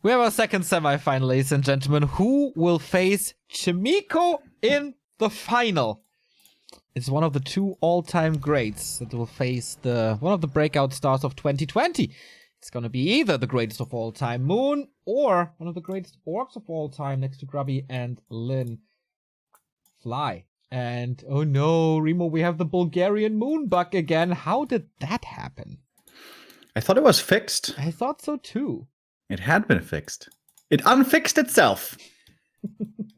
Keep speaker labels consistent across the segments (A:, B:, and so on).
A: We have our second semifinal, ladies and gentlemen. Who will face Chimiko in the final? It's one of the two all-time greats that will face one of the breakout stars of 2020. It's gonna be either the greatest of all time, Moon, or one of the greatest orcs of all time next to Grubby and Lynn, Fly. And oh no, Remo, we have the Bulgarian Moon bug again. How did that happen?
B: I thought it was fixed.
A: I thought so too.
B: It had been fixed. It unfixed itself.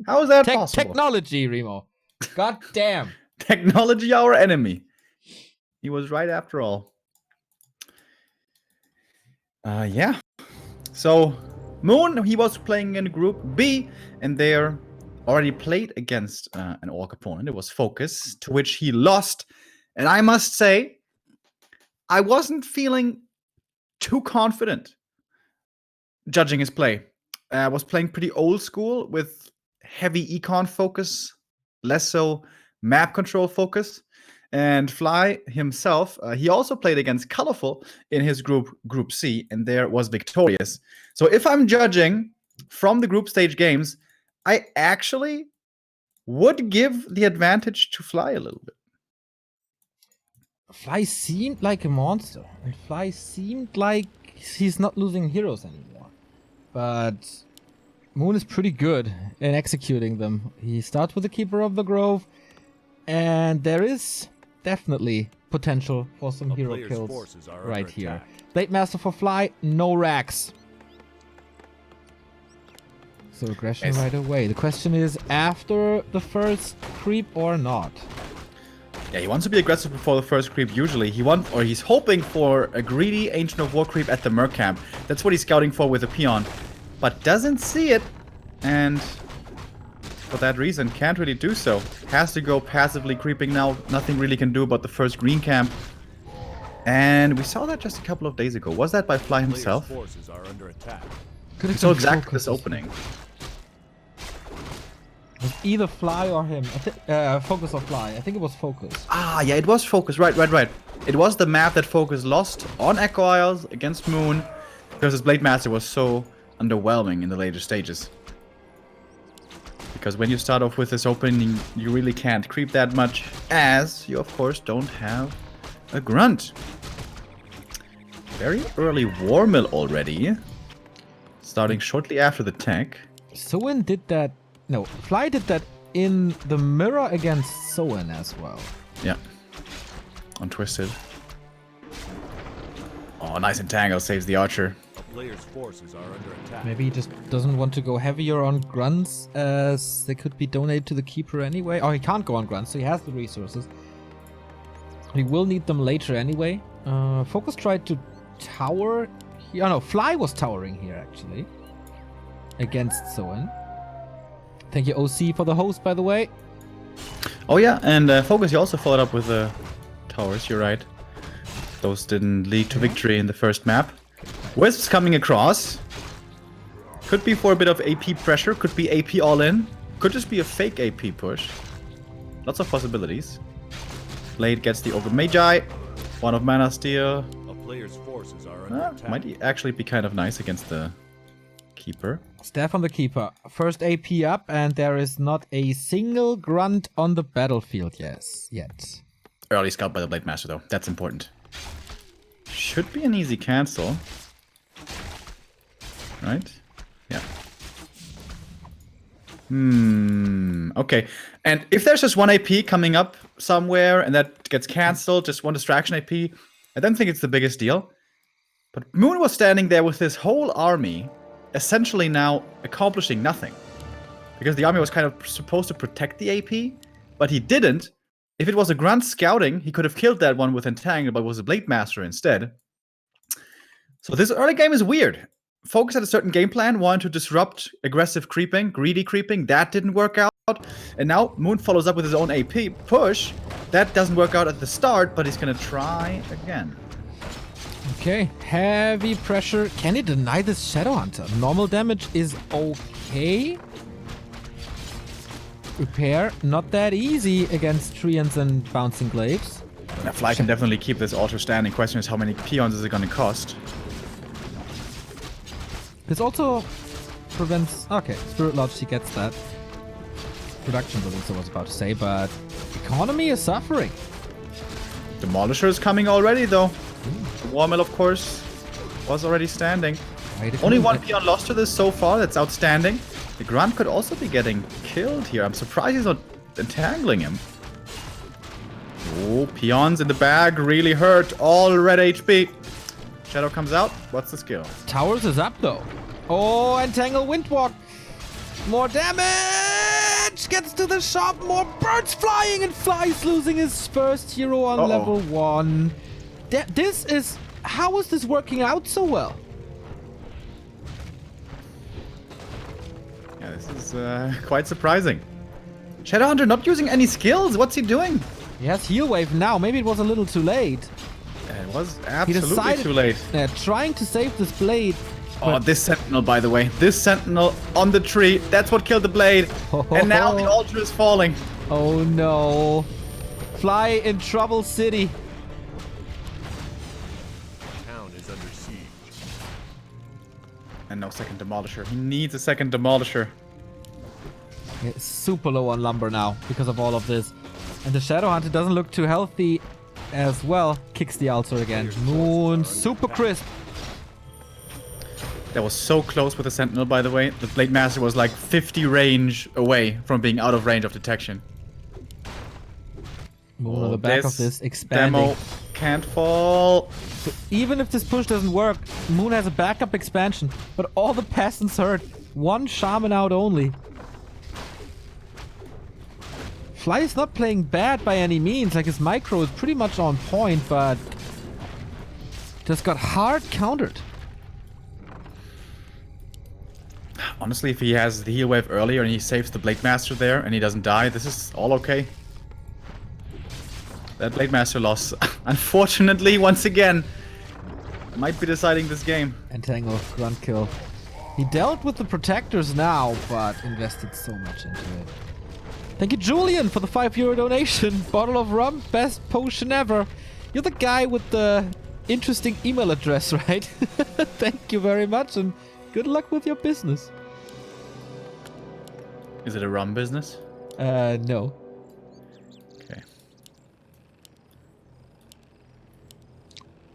B: How is that possible?
A: Technology, Remo. God damn.
B: Technology, our enemy. He was right after all. Yeah. So, Moon, he was playing in Group B, and there already played against an orc opponent. It was Focus, to which he lost. And I must say, I wasn't feeling too confident judging his play. I was playing pretty old school with heavy econ focus, less so map control focus. And Fly himself, he also played against Colorful in his group C, and there was victorious. So if I'm judging from the group stage games, I actually would give the advantage to Fly a little bit.
A: Fly seemed like a monster, and Fly seemed like he's not losing heroes anymore. But Moon is pretty good in executing them. He starts with the Keeper of the Grove, and there is definitely potential for some hero kills right here. Blade Master for Fly, no racks. So aggression right away. The question is after the first creep or not.
B: Yeah, he wants to be aggressive before the first creep usually. He's hoping for a greedy Ancient of War creep at the Merc camp. That's what he's scouting for with the Peon. But doesn't see it, and for that reason can't really do so. Has to go passively creeping now. Nothing really can do about the first green camp. And we saw that just a couple of days ago. Was that by Fly himself? We saw exactly this opening.
A: It was either Fly or him. Focus or Fly. I think it was Focus.
B: Ah, yeah, it was Focus. Right. It was the map that Focus lost on Echo Isles against Moon because his Blade Master was so underwhelming in the later stages. Because when you start off with this opening, you really can't creep that much, as you, of course, don't have a Grunt. Very early War Mill already. Starting shortly after the tech.
A: Soen did that. No, Fly did that in the mirror against Soen as well.
B: Yeah. On Twisted. Oh, nice entangle. Saves the archer.
C: A player's forces are under attack.
A: Maybe he just doesn't want to go heavier on grunts, as they could be donated to the Keeper anyway. Oh, he can't go on grunts, so he has the resources. He will need them later anyway. Focus tried to tower. Oh no, Fly was towering here actually. Against Soen. Thank you, OC, for the host, by the way.
B: Oh yeah, and Focus, you also followed up with the towers, you're right. Those didn't lead to victory in the first map. Wisps coming across. Could be for a bit of AP pressure, could be AP all in. Could just be a fake AP push. Lots of possibilities. Blade gets the Ogre Magi. One of Mana Steel.
C: A player's forces are under attack.
B: Might actually be kind of nice against the Keeper.
A: Staff on the Keeper. First AP up, and there is not a single grunt on the battlefield yet.
B: Early scout by the Blade Master though, that's important. Should be an easy cancel. Right? Yeah. Okay. And if there's just one AP coming up somewhere and that gets cancelled, just one distraction AP, I don't think it's the biggest deal. But Moon was standing there with his whole army, essentially now accomplishing nothing. Because the army was kind of supposed to protect the AP, but he didn't. If it was a Grunt scouting, he could have killed that one with Entangle, but it was a Blade Master instead. So this early game is weird. Focus had a certain game plan, wanted to disrupt aggressive creeping, greedy creeping. That didn't work out. And now Moon follows up with his own AP push. That doesn't work out at the start, but he's going to try again.
A: Okay, heavy pressure. Can he deny this Shadow Hunter? Normal damage is okay. Repair, not that easy against Treants and Bouncing Glaives.
B: Now, Fly can definitely keep this altar standing. Question is, how many peons is it going to cost?
A: This also prevents... Okay, Spirit Lodge, he gets that. Production buildings, I was about to say, but economy is suffering.
B: Demolisher is coming already, though. The War Mill, of course, was already standing. Only one peon lost to this so far. That's outstanding. The Grunt could also be getting killed here. I'm surprised he's not entangling him. Oh, peons in the bag really hurt. All red HP. Shadow comes out. What's the skill?
A: Towers is up, though. Oh, entangle Windwalk. More damage. Gets to the shop. More birds flying, and Fly's losing his first hero on level 1. This is... How is this working out so well?
B: Yeah, this is quite surprising. Shadowhunter not using any skills. What's he doing?
A: He has heal wave now. Maybe it was a little too late.
B: It was absolutely too late.
A: Trying to save this blade.
B: Oh, this Sentinel, by the way. This Sentinel on the tree. That's what killed the blade. And now the altar is falling.
A: Oh no. Fly in Trouble City.
C: Town is under siege.
B: And no second Demolisher. He needs a second Demolisher.
A: It's super low on lumber now because of all of this. And the Shadowhunter doesn't look too healthy as well. Kicks the altar again. Moon, super crisp.
B: That was so close with the Sentinel, by the way. The Blade Master was like 50 range away from being out of range of detection.
A: Moon on the back of this, expanding.
B: Demo can't fall.
A: So even if this push doesn't work, Moon has a backup expansion. But all the peasants hurt. One shaman out only. Fly is not playing bad by any means. Like, his micro is pretty much on point, but just got hard countered.
B: Honestly, if he has the heal wave earlier and he saves the Blade Master there and he doesn't die, this is all okay. That Blade Master loss, unfortunately, once again, might be deciding this game.
A: Entangle, grunt kill. He dealt with the protectors now, but invested so much into it. Thank you, Julian, for the €5 donation. Bottle of rum, best potion ever. You're the guy with the interesting email address, right? Thank you very much, and good luck with your business.
B: Is it a rum business?
A: No.
B: Okay.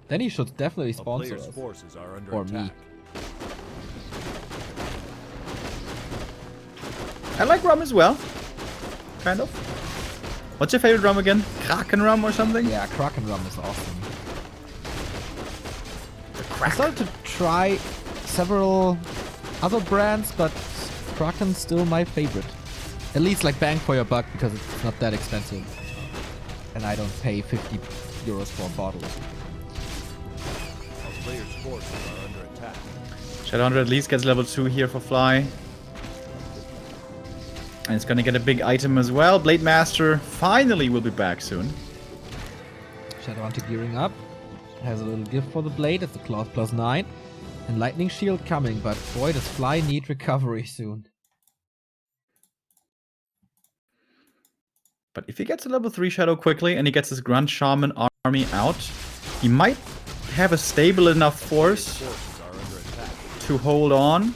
A: Then he should definitely
C: A
A: sponsor
C: player's
A: us.
C: forces are under
A: Or
C: attack.
A: me.
B: I like rum as well. Kind of. What's your favorite rum again? Kraken rum or something?
A: Yeah, Kraken rum is awesome.
B: The
A: I
B: Kraken.
A: started to try several other brands, but Kraken's still my favorite. At least like bang for your buck, because it's not that expensive. And I don't pay €50 for a bottle.
C: A player's forces are under attack.
B: Shadowhunter at least gets level 2 here for Fly. And it's gonna get a big item as well. Blade Master finally will be back soon.
A: Shadowhunter gearing up. Has a little gift for the blade. It's the Cloth +9. And Lightning Shield coming, but boy, does Fly need recovery soon.
B: But if he gets a level 3 Shadow quickly and he gets his Grunt Shaman army out, he might have a stable enough force
C: Forces are under attack.
B: to hold on.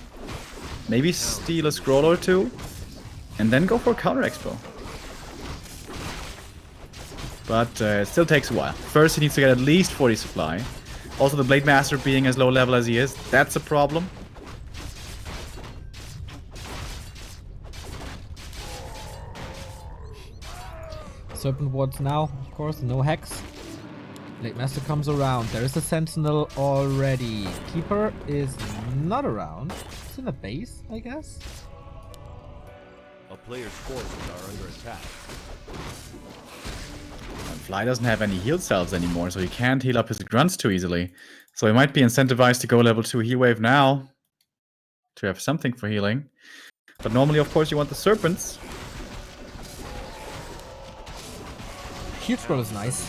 B: Maybe steal a scroll or two. And then go for a counter expo. But it still takes a while. First he needs to get at least 40 supply. Also the Blade Master being as low level as he is, that's a problem.
A: Serpent wards now, of course, no hex. Blade Master comes around. There is a Sentinel already. Keeper is not around. It's in a base, I guess.
C: A player's forces are under attack.
B: And Fly doesn't have any heal cells anymore, so he can't heal up his grunts too easily. So he might be incentivized to go level 2 heal wave now. To have something for healing. But normally, of course, you want the serpents.
A: Shield scroll is nice.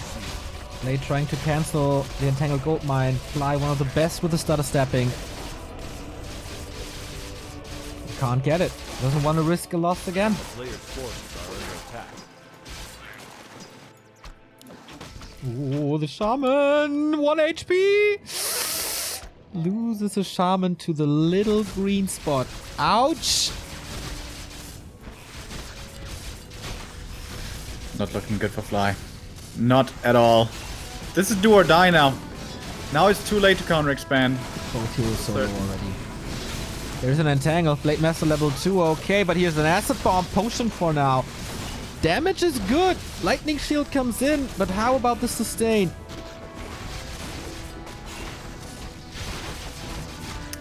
A: Blade trying to cancel the Entangled Gold Mine. Fly one of the best with the stutter stepping. Can't get it. Doesn't want to risk a loss again.
C: A player's forces are under attack.
A: Ooh, the Shaman! 1 HP! loses a shaman to the little green spot. Ouch!
B: Not looking good for Fly. Not at all. This is do or die now. Now it's too late to counter expand.
A: Both heroes solo already. There's an entangle. Blade Master level 2, okay, but here's an acid bomb potion for now. Damage is good. Lightning shield comes in, but how about the sustain?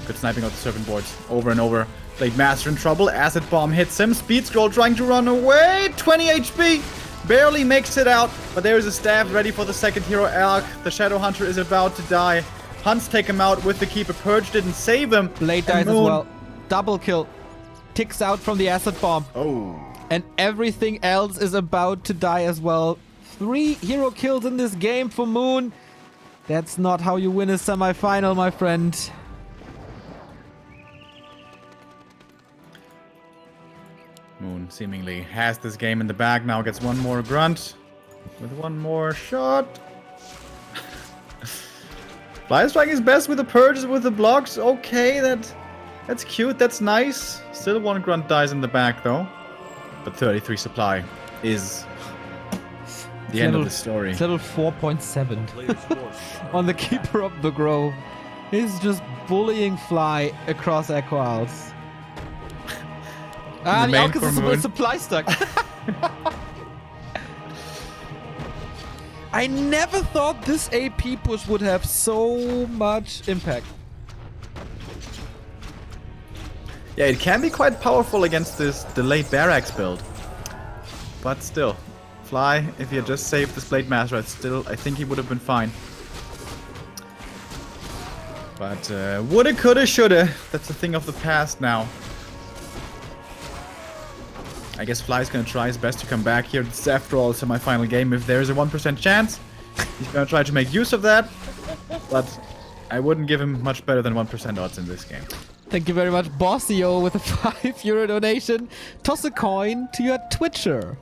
B: Good sniping of the serpent boards over and over. Blade Master in trouble. Acid bomb hits him. Speed scroll trying to run away. 20 HP. Barely makes it out, but there is a staff ready for the second hero arc. The Shadow Hunter is about to die. Hunts take him out with the Keeper. Purge didn't save him.
A: Blade dies as well. Double kill. Ticks out from the acid bomb.
B: Oh.
A: And everything else is about to die as well. 3 hero kills in this game for Moon. That's not how you win a semifinal, my friend.
B: Moon seemingly has this game in the bag now. Gets one more grunt with one more shot. Fly is trying his best with the purges, with the blocks. Okay, that's cute. That's nice. Still one grunt dies in the back though. But 33 supply is the end of the story.
A: It's level 4.7 on the Keeper of the Grove. He's just bullying Fly across Echo Isles. Ah, the Alchemist is supply stuck. I never thought this AP push would have so much impact.
B: Yeah, it can be quite powerful against this delayed barracks build. But still, Fly, if he had just saved this Blade Master, I think he would have been fine. But woulda, coulda, shoulda. That's a thing of the past now. I guess Fly's gonna try his best to come back here. It's after all a semi-final game. If there is a 1% chance, he's gonna try to make use of that. But I wouldn't give him much better than 1% odds in this game.
A: Thank you very much, Bossio, with a €5 donation. Toss a coin to your Twitcher.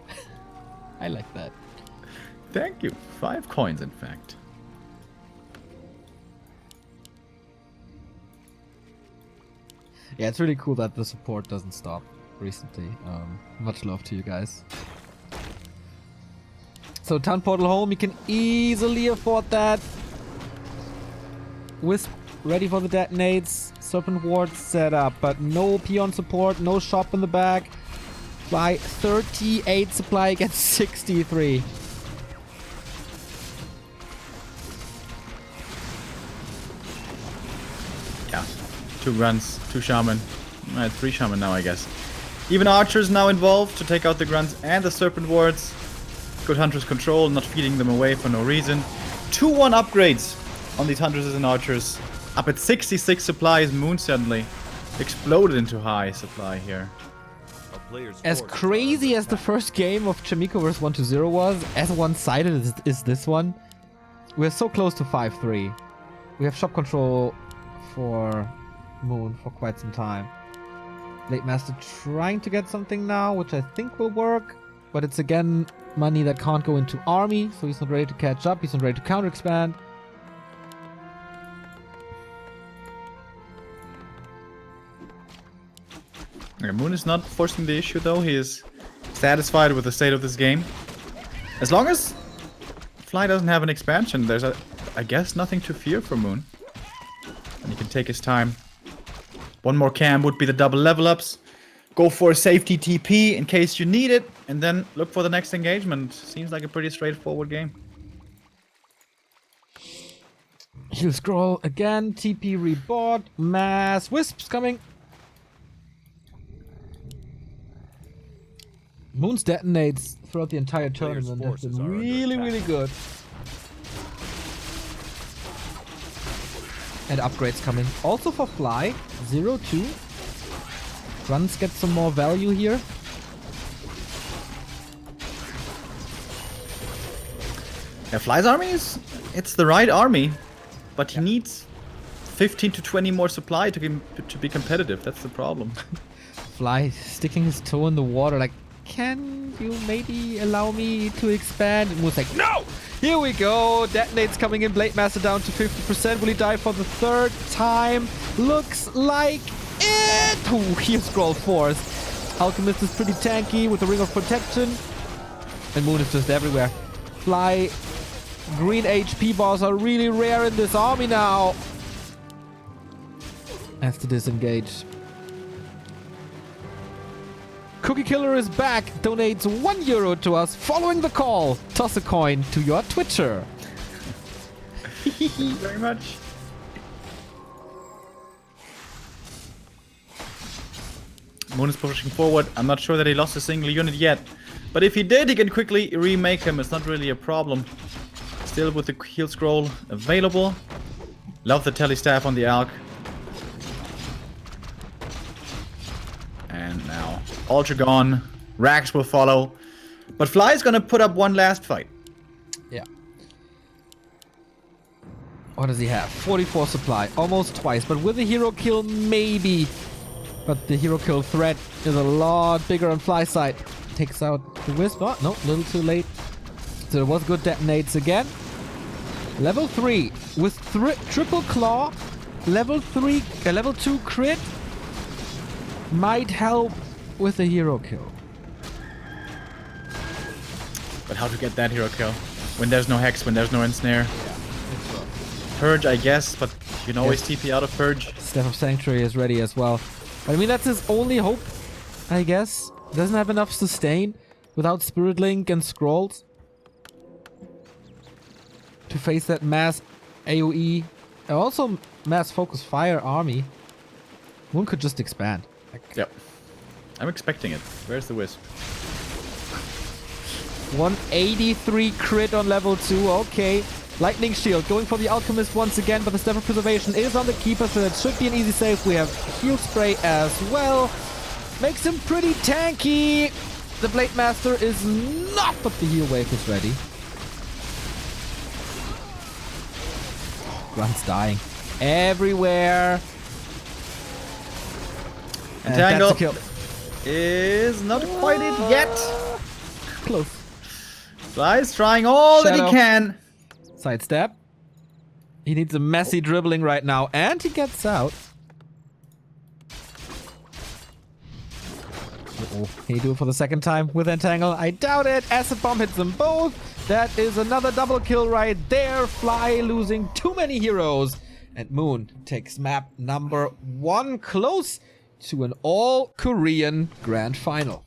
A: I like that.
B: Thank you. 5 coins, in fact.
A: Yeah, it's really cool that the support doesn't stop recently. Much love to you guys. So Town Portal home, you can easily afford that. Wisp ready for the detonates. Serpent ward set up, but no peon support, no shop in the back. Fly 38 supply against 63.
B: Yeah, 2 grunts, 2 shaman. 3 shaman now, I guess. Even archers now involved to take out the grunts and the serpent wards. Good hunters control, not feeding them away for no reason. 2-1 upgrades on these hunters and archers. Up at 66 supplies, Moon suddenly exploded into high supply here.
A: As crazy as the first game of Chimico vs 1-0 was, as one-sided is this one. We're so close to 5-3. We have shop control for Moon for quite some time. Blade Master trying to get something now, which I think will work. But it's again money that can't go into army, so he's not ready to catch up. He's not ready to counter expand.
B: Okay, Moon is not forcing the issue though. He is satisfied with the state of this game. As long as Fly doesn't have an expansion, there's I guess nothing to fear for Moon. And he can take his time. One more cam would be the double level ups. Go for a safety TP in case you need it, and then look for the next engagement. Seems like a pretty straightforward game.
A: He'll scroll again. TP rebought. Mass wisps coming. Moon's detonates throughout the entire tournament have been really good. And upgrades coming. Also for Fly, 0-2. Runs get some more value here.
B: Yeah, Fly's army it's the right army, but he needs 15 to 20 more supply to be competitive. That's the problem.
A: Fly sticking his toe in the water like, can you maybe allow me to expand? And Moon's like, no! Here we go. Detonate's coming in. Blade Master down to 50%. Will he die for the third time? Looks like it. Ooh, here's Scroll Force. Alchemist is pretty tanky with the Ring of Protection. And Moon is just everywhere. Fly. Green HP bars are really rare in this army now. Has to disengage. Cookie Killer is back. Donates €1 to us following the call. Toss a coin to your Twitcher.
B: Thank you very much. Moon is pushing forward. I'm not sure that he lost a single unit yet. But if he did, he can quickly remake him. It's not really a problem. Still with the heal scroll available. Love the telestaff on the Alk. And now Ultra gone. Rax will follow. But Fly is gonna put up one last fight.
A: Yeah. What does he have? 44 supply. Almost twice. But with a hero kill, maybe. But the hero kill threat is a lot bigger on Fly's side. Takes out the Wisp. Oh, no. A little too late. So it was good detonates again. Level 3 with triple claw. Level 2 crit. Might help with a hero kill.
B: But how to get that hero kill? When there's no Hex, when there's no Ensnare. Purge, I guess, but you can always TP out of Purge.
A: Staff of Sanctuary is ready as well. But I mean, that's his only hope, I guess. Doesn't have enough sustain without Spirit Link and Scrolls to face that mass AoE and also mass focus fire army. One could just expand.
B: Yep. I'm expecting it. Where's the Wisp?
A: 183 crit on level 2. Okay. Lightning Shield going for the Alchemist once again, but the Staff of Preservation is on the Keeper, so that should be an easy save. We have Heal Spray as well. Makes him pretty tanky. The Blade Master is not, but the Heal Wave is ready. Grunt's dying everywhere. And
B: Entangle
A: that's a kill.
B: Is not quite it yet.
A: Close.
B: Fly is trying all that
A: Shadow.
B: he can.
A: Sidestep. He needs a messy dribbling right now, and he gets out. Uh-oh. Can he do it for the second time with Entangle? I doubt it. Acid Bomb hits them both. That is another double kill right there. Fly losing too many heroes. And Moon takes map number 1 close to an all-Korean grand final.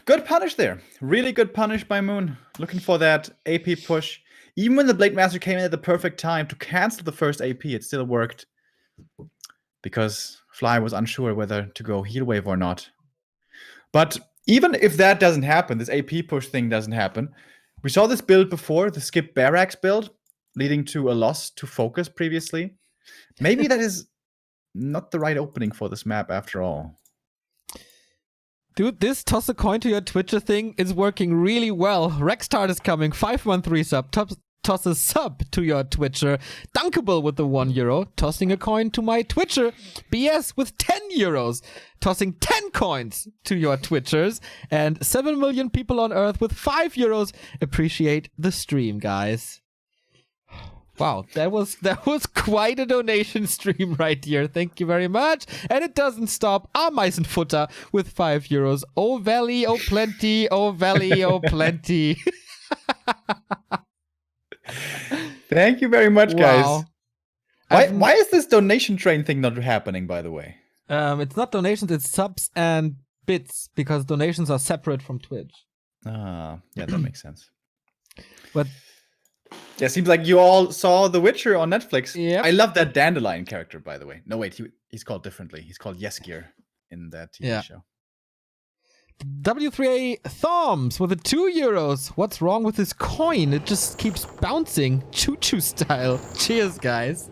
B: Good punish there. Really good punish by Moon. Looking for that AP push. Even when the Blade Master came in at the perfect time to cancel the first AP, it still worked. Because Fly was unsure whether to go Heal Wave or not. But even if that doesn't happen, this AP push thing doesn't happen, we saw this build before, the Skip Barracks build, leading to a loss to focus previously. Maybe that is not the right opening for this map after all.
A: Dude, this toss a coin to your Twitcher thing is working really well. Rextard is coming, 513 sub. Toss a sub to your Twitcher. Dunkable with the €1. Tossing a coin to my Twitcher. BS with €10. Tossing 10 coins to your Twitchers. And 7 million people on Earth with €5. Appreciate the stream, guys. Wow, that was quite a donation stream right here. Thank you very much. And it doesn't stop. Ameisenfutter with €5. Oh valley, oh plenty, oh valley, oh plenty.
B: Thank you very much,
A: Wow.
B: guys. Why is this donation train thing not happening, by the way?
A: It's not donations, it's subs and bits, because donations are separate from Twitch.
B: Yeah, that makes sense.
A: But
B: yeah, seems like you all saw The Witcher on Netflix.
A: Yep.
B: I love that Dandelion character, by the way. No, wait, he's called differently. He's called Yesgear in that TV show.
A: W3A Thoms with the €2. What's wrong with this coin? It just keeps bouncing. Choo-choo style. Cheers, guys.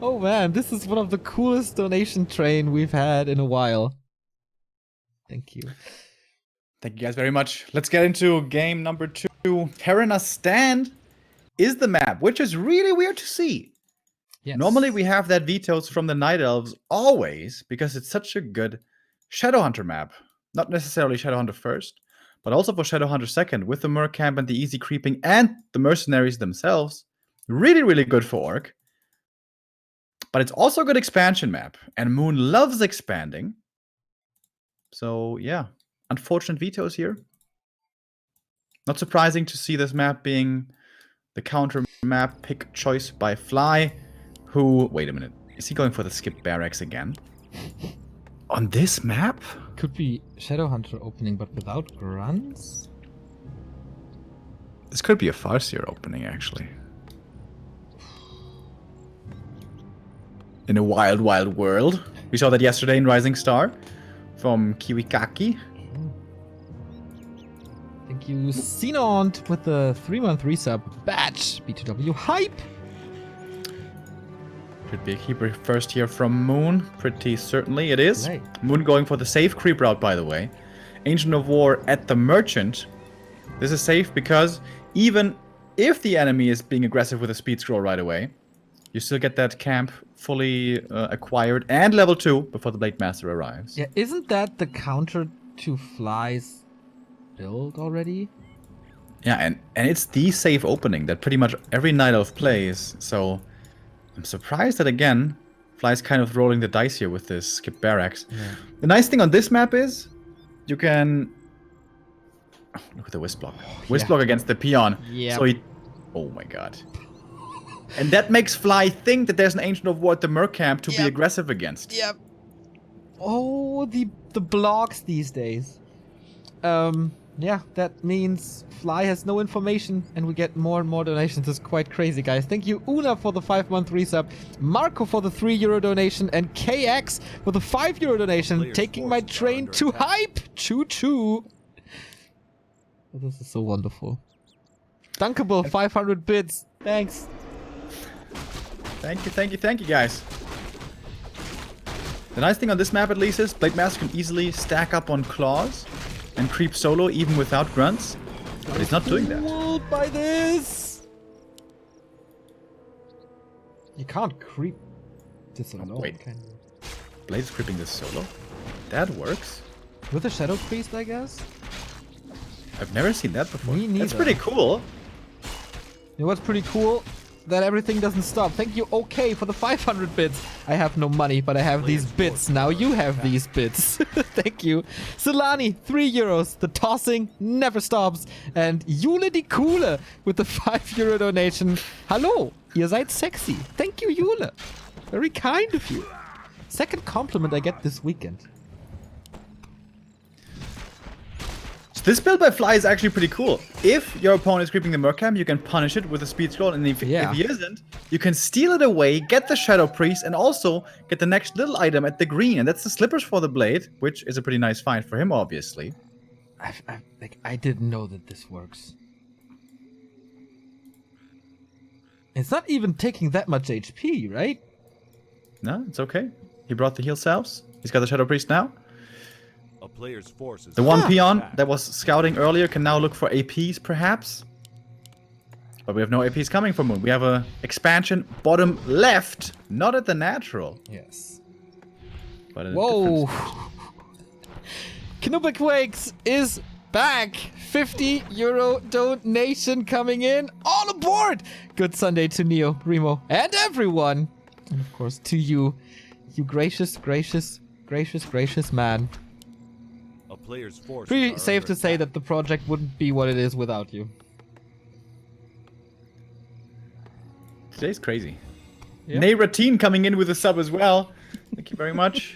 A: Oh man, this is one of the coolest donation train we've had in a while. Thank you.
B: Thank you guys very much. Let's get into game number 2. Terrana's Stand is the map, which is really weird to see.
A: Yes.
B: Normally we have that vetoes from the Night Elves always because it's such a good Shadowhunter map. Not necessarily Shadowhunter first, but also for Shadowhunter second with the Merc camp and the easy creeping and the mercenaries themselves. Really, really good for Orc. But it's also a good expansion map, and Moon loves expanding. So yeah, unfortunate vetoes here. Not surprising to see this map being the counter map pick choice by Fly, who, wait a minute, is he going for the skip barracks again? On this map?
A: Could be Shadowhunter opening, but without grunts?
B: This could be a Farseer opening, actually. In a wild, wild world. We saw that yesterday in Rising Star from Kiwikaki.
A: Thank you, Xenont, with the 3-month resub. Batch, B2W hype.
B: Could be a keeper first here from Moon. Pretty certainly it is.
A: Right.
B: Moon going for the safe creep route, by the way. Ancient of War at the Merchant. This is safe because even if the enemy is being aggressive with a speed scroll right away, you still get that camp fully acquired and level 2 before the Blade Master arrives.
A: Yeah, isn't that the counter to Fly's build already?
B: Yeah, and it's the safe opening that pretty much every Night Elf plays, so I'm surprised that, again, Fly's kind of rolling the dice here with this skip barracks.
A: Yeah.
B: The nice thing on this map is you can... Oh, look at the Wisp block. Wisp block against the Peon.
A: Yeah.
B: So he... Oh my god. And that makes Fly think that there's an Ancient of War at the Merc camp to be aggressive against.
A: Yep. Oh, the blocks these days. Yeah, that means Fly has no information and we get more and more donations. It's quite crazy, guys. Thank you, Una, for the 5-month resub, Marco for the €3 donation, and KX for the €5 donation.
C: Players
A: Taking my
C: forces are
A: train
C: under
A: to
C: attack.
A: hype. Choo choo. This is so wonderful. Dunkable, 500 bits. Thanks.
B: Thank you, guys. The nice thing on this map, at least, is Blade Master can easily stack up on claws and creep solo even without grunts. But he's not doing that.
A: Fooled by this. You can't creep this alone,
B: wait.
A: can you?
B: Blade's creeping this solo. That works.
A: With a Shadow Priest, I guess?
B: I've never seen that before.
A: Me
B: That's
A: neither.
B: pretty cool.
A: You know what's pretty cool? That everything doesn't stop. Thank you, OK, for the 500 bits. I have no money, but I have these bits. Now you have these bits. Thank you. Solani, €3. The tossing never stops. And Jule die Coole with the €5 donation. Hallo, ihr seid sexy. Thank you, Jule. Very kind of you. Second compliment I get this weekend.
B: This build by Fly is actually pretty cool. If your opponent is creeping the Merc camp, you can punish it with a speed scroll, and if he isn't, you can steal it away, get the Shadow Priest, and also get the next little item at the green, and that's the Slippers for the Blade, which is a pretty nice find for him, obviously.
A: I didn't know that this works. It's not even taking that much HP, right?
B: No, it's okay. He brought the heal salves. He's got the Shadow Priest now.
C: A player's forces.
B: The one
C: are
B: peon
C: attack.
B: that was scouting earlier can now look for APs, perhaps. But we have no APs coming from Moon. We have a expansion bottom left, not at the natural.
A: Yes.
B: But at a
A: Whoa!
B: different stage.
A: Quakes is back. €50 donation coming in. All aboard! Good Sunday to Neo, Remo, and everyone. And of course to you. You gracious man.
C: A player's forces
A: Pretty
C: are
A: safe
C: under
A: to say
C: attack.
A: that the project wouldn't be what it is without you.
B: Today's crazy.
A: Yep.
B: Nayratine coming in with a sub as well. Thank you very much.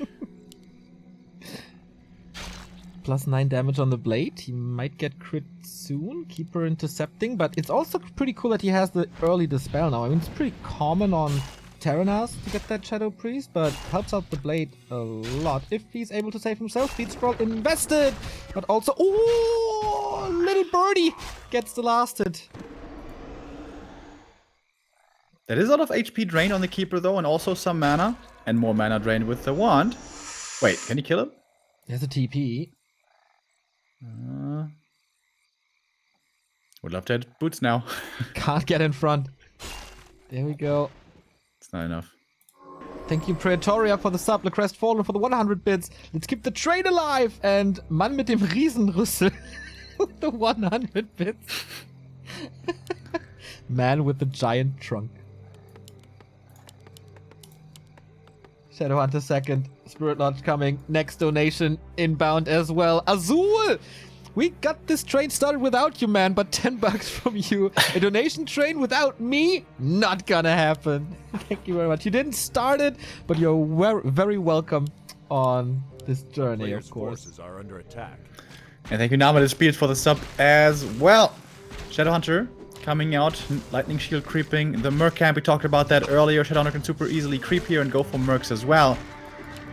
A: +9 damage on the blade. He might get crit soon. Keeper intercepting, but it's also pretty cool that he has the early dispel now. I mean, it's pretty common on Terranas to get that Shadow Priest, but helps out the blade a lot if he's able to save himself. Speed scroll invested, but also, ooh, little birdie gets the last hit.
B: There is a lot of HP drain on the Keeper, though, and also some mana. And more mana drained with the wand. Wait, can you kill him?
A: There's a TP.
B: Would love to have boots now.
A: Can't get in front. There we go.
B: It's not enough.
A: Thank you, Praetoria, for the sub. The Crestfallen for the 100 bits. Let's keep the train alive. And Mann mit dem Riesenrüssel. The 100 bits. Man with the giant trunk. Shadowhunter second. Spirit Lodge coming. Next donation inbound as well. Azul! We got this train started without you, man, but 10 bucks from you. A donation train without me? Not gonna happen. Thank you very much. You didn't start it, but you're very welcome on this journey,
C: Players'
A: of course.
C: forces are under attack.
B: And thank you, Nama Speed, for the sub as well. Shadowhunter coming out, Lightning Shield creeping. The Merc camp, we talked about that earlier. Shadowhunter can super easily creep here and go for Mercs as well.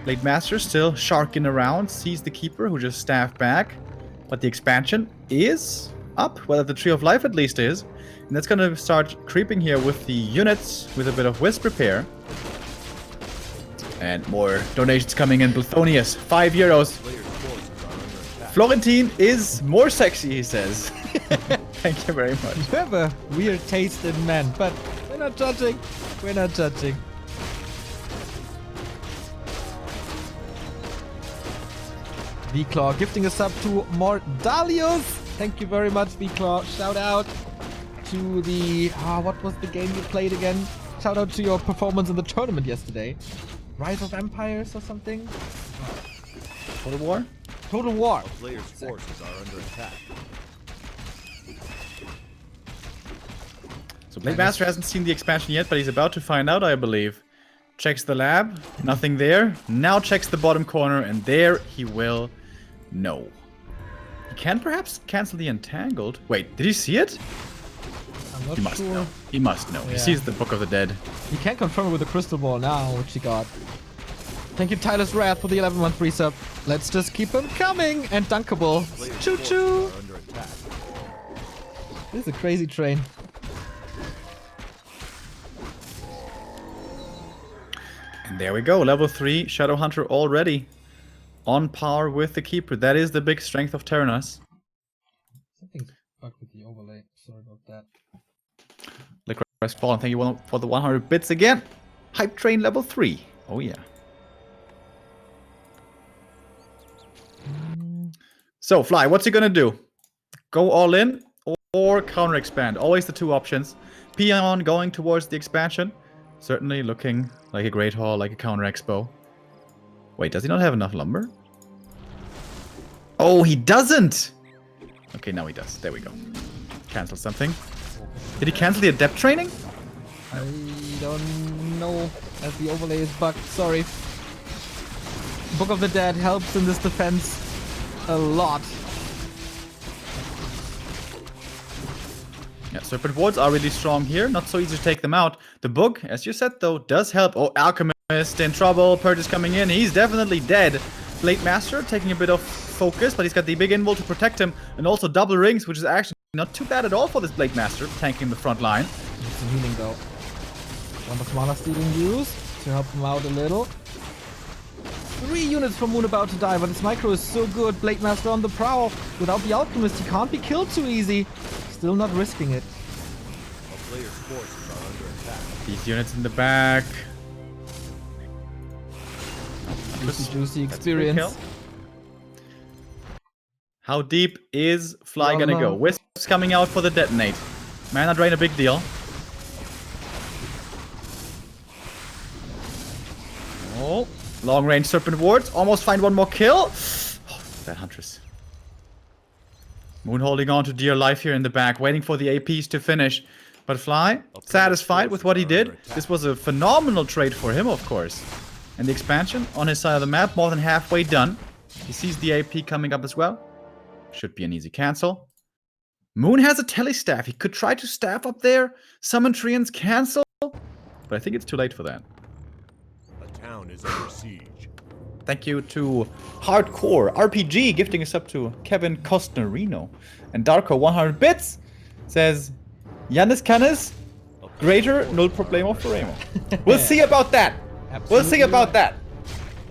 B: Blade Master still sharking around, sees the Keeper who just staffed back. But the expansion is up, well, the Tree of Life at least is. And that's gonna start creeping here with the units with a bit of Wisp repair. And more donations coming in. Blithonius, €5.
C: Players' forces are under attack.
B: Florentine is more sexy, he says. Thank you very much.
A: You have a weird taste in men, but we're not judging. We're not judging. V-Claw gifting a sub to Mordalius. Thank you very much, V-Claw. Shout out to the... what was the game you played again? Shout out to your performance in the tournament yesterday. Rise of Empires or something?
B: Total War?
A: Total War.
C: A player's forces are under attack.
B: So Blade Master hasn't seen the expansion yet, but he's about to find out, I believe. Checks the lab, nothing there. Now checks the bottom corner, and there he will know. He can perhaps cancel the Entangled. Wait, did he see it?
A: I'm not
B: He must
A: sure.
B: know. He must know. He
A: Yeah.
B: sees the Book of the Dead.
A: You can confirm it with the crystal ball now, which he got. Thank you, Tyler's Wrath, for the 11-month resub. Let's just keep them coming. And Dunkable.
C: Players'
A: Choo
C: forces
A: choo.
C: are under attack.
A: This is a crazy train.
B: And there we go. Level 3 Shadowhunter already on par with the Keeper. That is the big strength of Terranos.
A: Something's bugged with the overlay. Sorry about that.
B: Liquid Fallen, thank you for the 100 bits again. Hype Train level 3. Oh yeah. So, Fly, what's he gonna do? Go all in or counter expand? Always the two options. Peon going towards the expansion. Certainly looking like a Great Hall, like a counter expo. Wait, does he not have enough lumber? Oh, he doesn't! Okay, now he does. There we go. Cancel something. Did he cancel the adept training?
A: I don't know, as the overlay is bugged. Sorry. Book of the Dead helps in this defense a lot.
B: Yeah, Serpent Wards are really strong here. Not so easy to take them out. The book, as you said though, does help. Oh, Alchemist in trouble. Purge coming in. He's definitely dead. Blade Master taking a bit of focus, but he's got the big invul to protect him. And also double rings, which is actually not too bad at all for this Blade Master, tanking the front line.
A: Need some healing though. Want the mana stealing used to help him out a little. 3 units from Moon about to die, but his micro is so good. Blade Master on the prowl. Without the Alchemist, he can't be killed too easy. Still not risking it.
C: A player's forces are under attack.
B: These units in the back.
A: Juicy
B: That's a big kill.
A: experience.
B: How deep is Fly
A: Well,
B: gonna
A: no.
B: go? Wisp's coming out for the detonate. Mana drain, a big deal. Oh, long range Serpent Wards. Almost find one more kill. Oh, that Huntress. Moon holding on to dear life here in the back, waiting for the APs to finish. But Fly, satisfied with what he did. This was a phenomenal trade for him, of course. And the expansion on his side of the map, more than halfway done. He sees the AP coming up as well. Should be an easy cancel. Moon has a telestaff. He could try to staff up there. Summon Treants cancel. But I think it's too late for that.
C: A town is under siege.
B: Thank you to Hardcore RPG gifting us up to Kevin Costnerino. And Darko 100 bits says, Janis Canis, greater null problemo for Remo. We'll see about that. We'll see about that.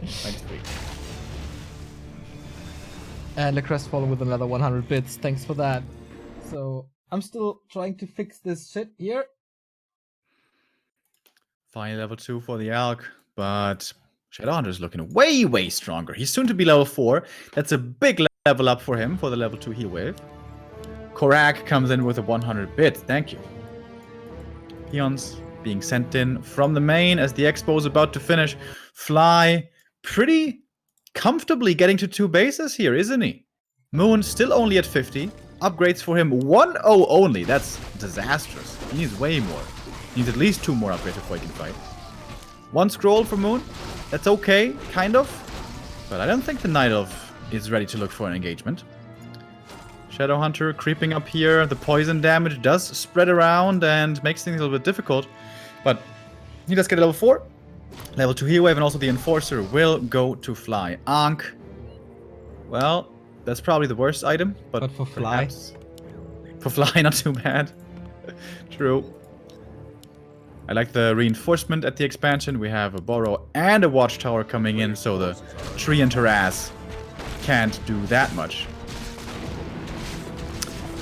B: Next week.
A: And the Crestfallen with another 100 bits. Thanks for that. So, I'm still trying to fix this shit here.
B: Finally level 2 for the Alk, but Shadowhunter is looking way, way stronger. He's soon to be level 4. That's a big level up for him for the level 2 heal wave. Korak comes in with a 100 bit. Thank you. Peons being sent in from the main as the expo is about to finish. Fly pretty comfortably getting to 2 bases here, isn't he? Moon still only at 50. Upgrades for him 1-0 only. That's disastrous. He needs way more. He needs at least 2 more upgrades before he can fight. 1 scroll for Moon. That's okay, kind of. But I don't think the Night Elf is ready to look for an engagement. Shadowhunter creeping up here. The poison damage does spread around and makes things a little bit difficult. But he does get a level 4. Level 2 heal wave, and also the Enforcer will go to Fly. Ankh. Well, that's probably the worst item. But
A: for Fly?
B: For Fly, not too bad. True. I like the reinforcement at the expansion. We have a Burrow and a Watchtower coming in, so the Tree and Terrace can't do that much.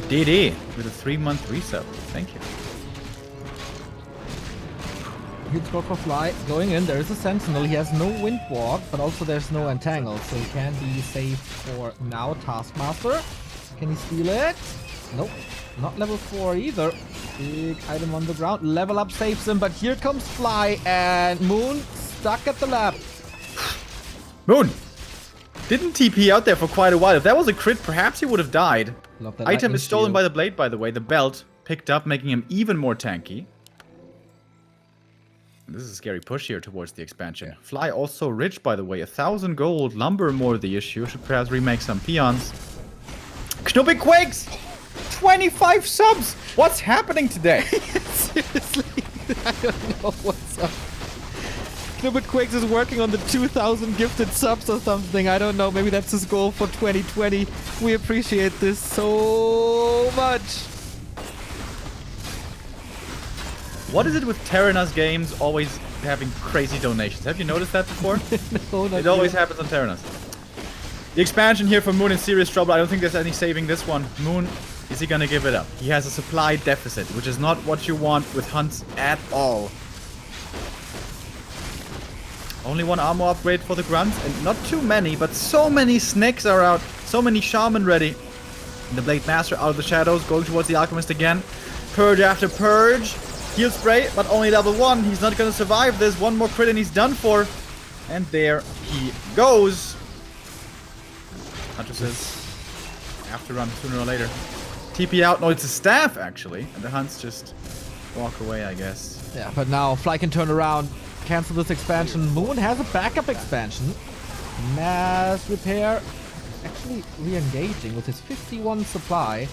B: DD with a 3-month reset. Thank you.
A: Huge score for Fly. Going in, there is a Sentinel. He has no Wind Walk, but also there's no Entangle, so he can be safe for now. Taskmaster. Can he steal it? Nope. Not level 4 either. Big item on the ground. Level up saves him, but here comes Fly and Moon stuck at the lab.
B: Moon! Didn't TP out there for quite a while. If that was a crit, perhaps he would have died.
A: Love that
B: Item is stolen
A: shield.
B: by the blade, by the way. The belt picked up, making him even more tanky. This is a scary push here towards the expansion. Yeah. Fly also rich, by the way. 1,000 gold. Lumber more the issue. Should perhaps remake some peons. Knubbig Quakes! 25 subs! What's happening today?
A: Seriously, I don't know what's up. Knubbig Quakes is working on the 2,000 gifted subs or something. I don't know. Maybe that's his goal for 2020. We appreciate this so much.
B: What is it with Terranas games always having crazy donations? Have you noticed that before?
A: No, not
B: It always
A: yet.
B: happens on Terranas. The expansion here for Moon in serious trouble. I don't think there's any saving this one. Moon, is he gonna give it up? He has a supply deficit, which is not what you want with hunts at all. Only 1 armor upgrade for the grunts, and not too many, but so many snakes are out. So many shaman ready. And the Blade Master out of the shadows, going towards the Alchemist again. Purge after purge. Heal spray, but only level 1. He's not gonna survive this. 1 more crit and he's done for. And there he goes. Huntresses have to run sooner or later. TP out. No, it's a staff, actually. And the hunts just walk away, I guess.
A: Yeah, but now Fly can turn around, cancel this expansion. Moon has a backup expansion. Mass repair. Actually re-engaging with his 51 supply.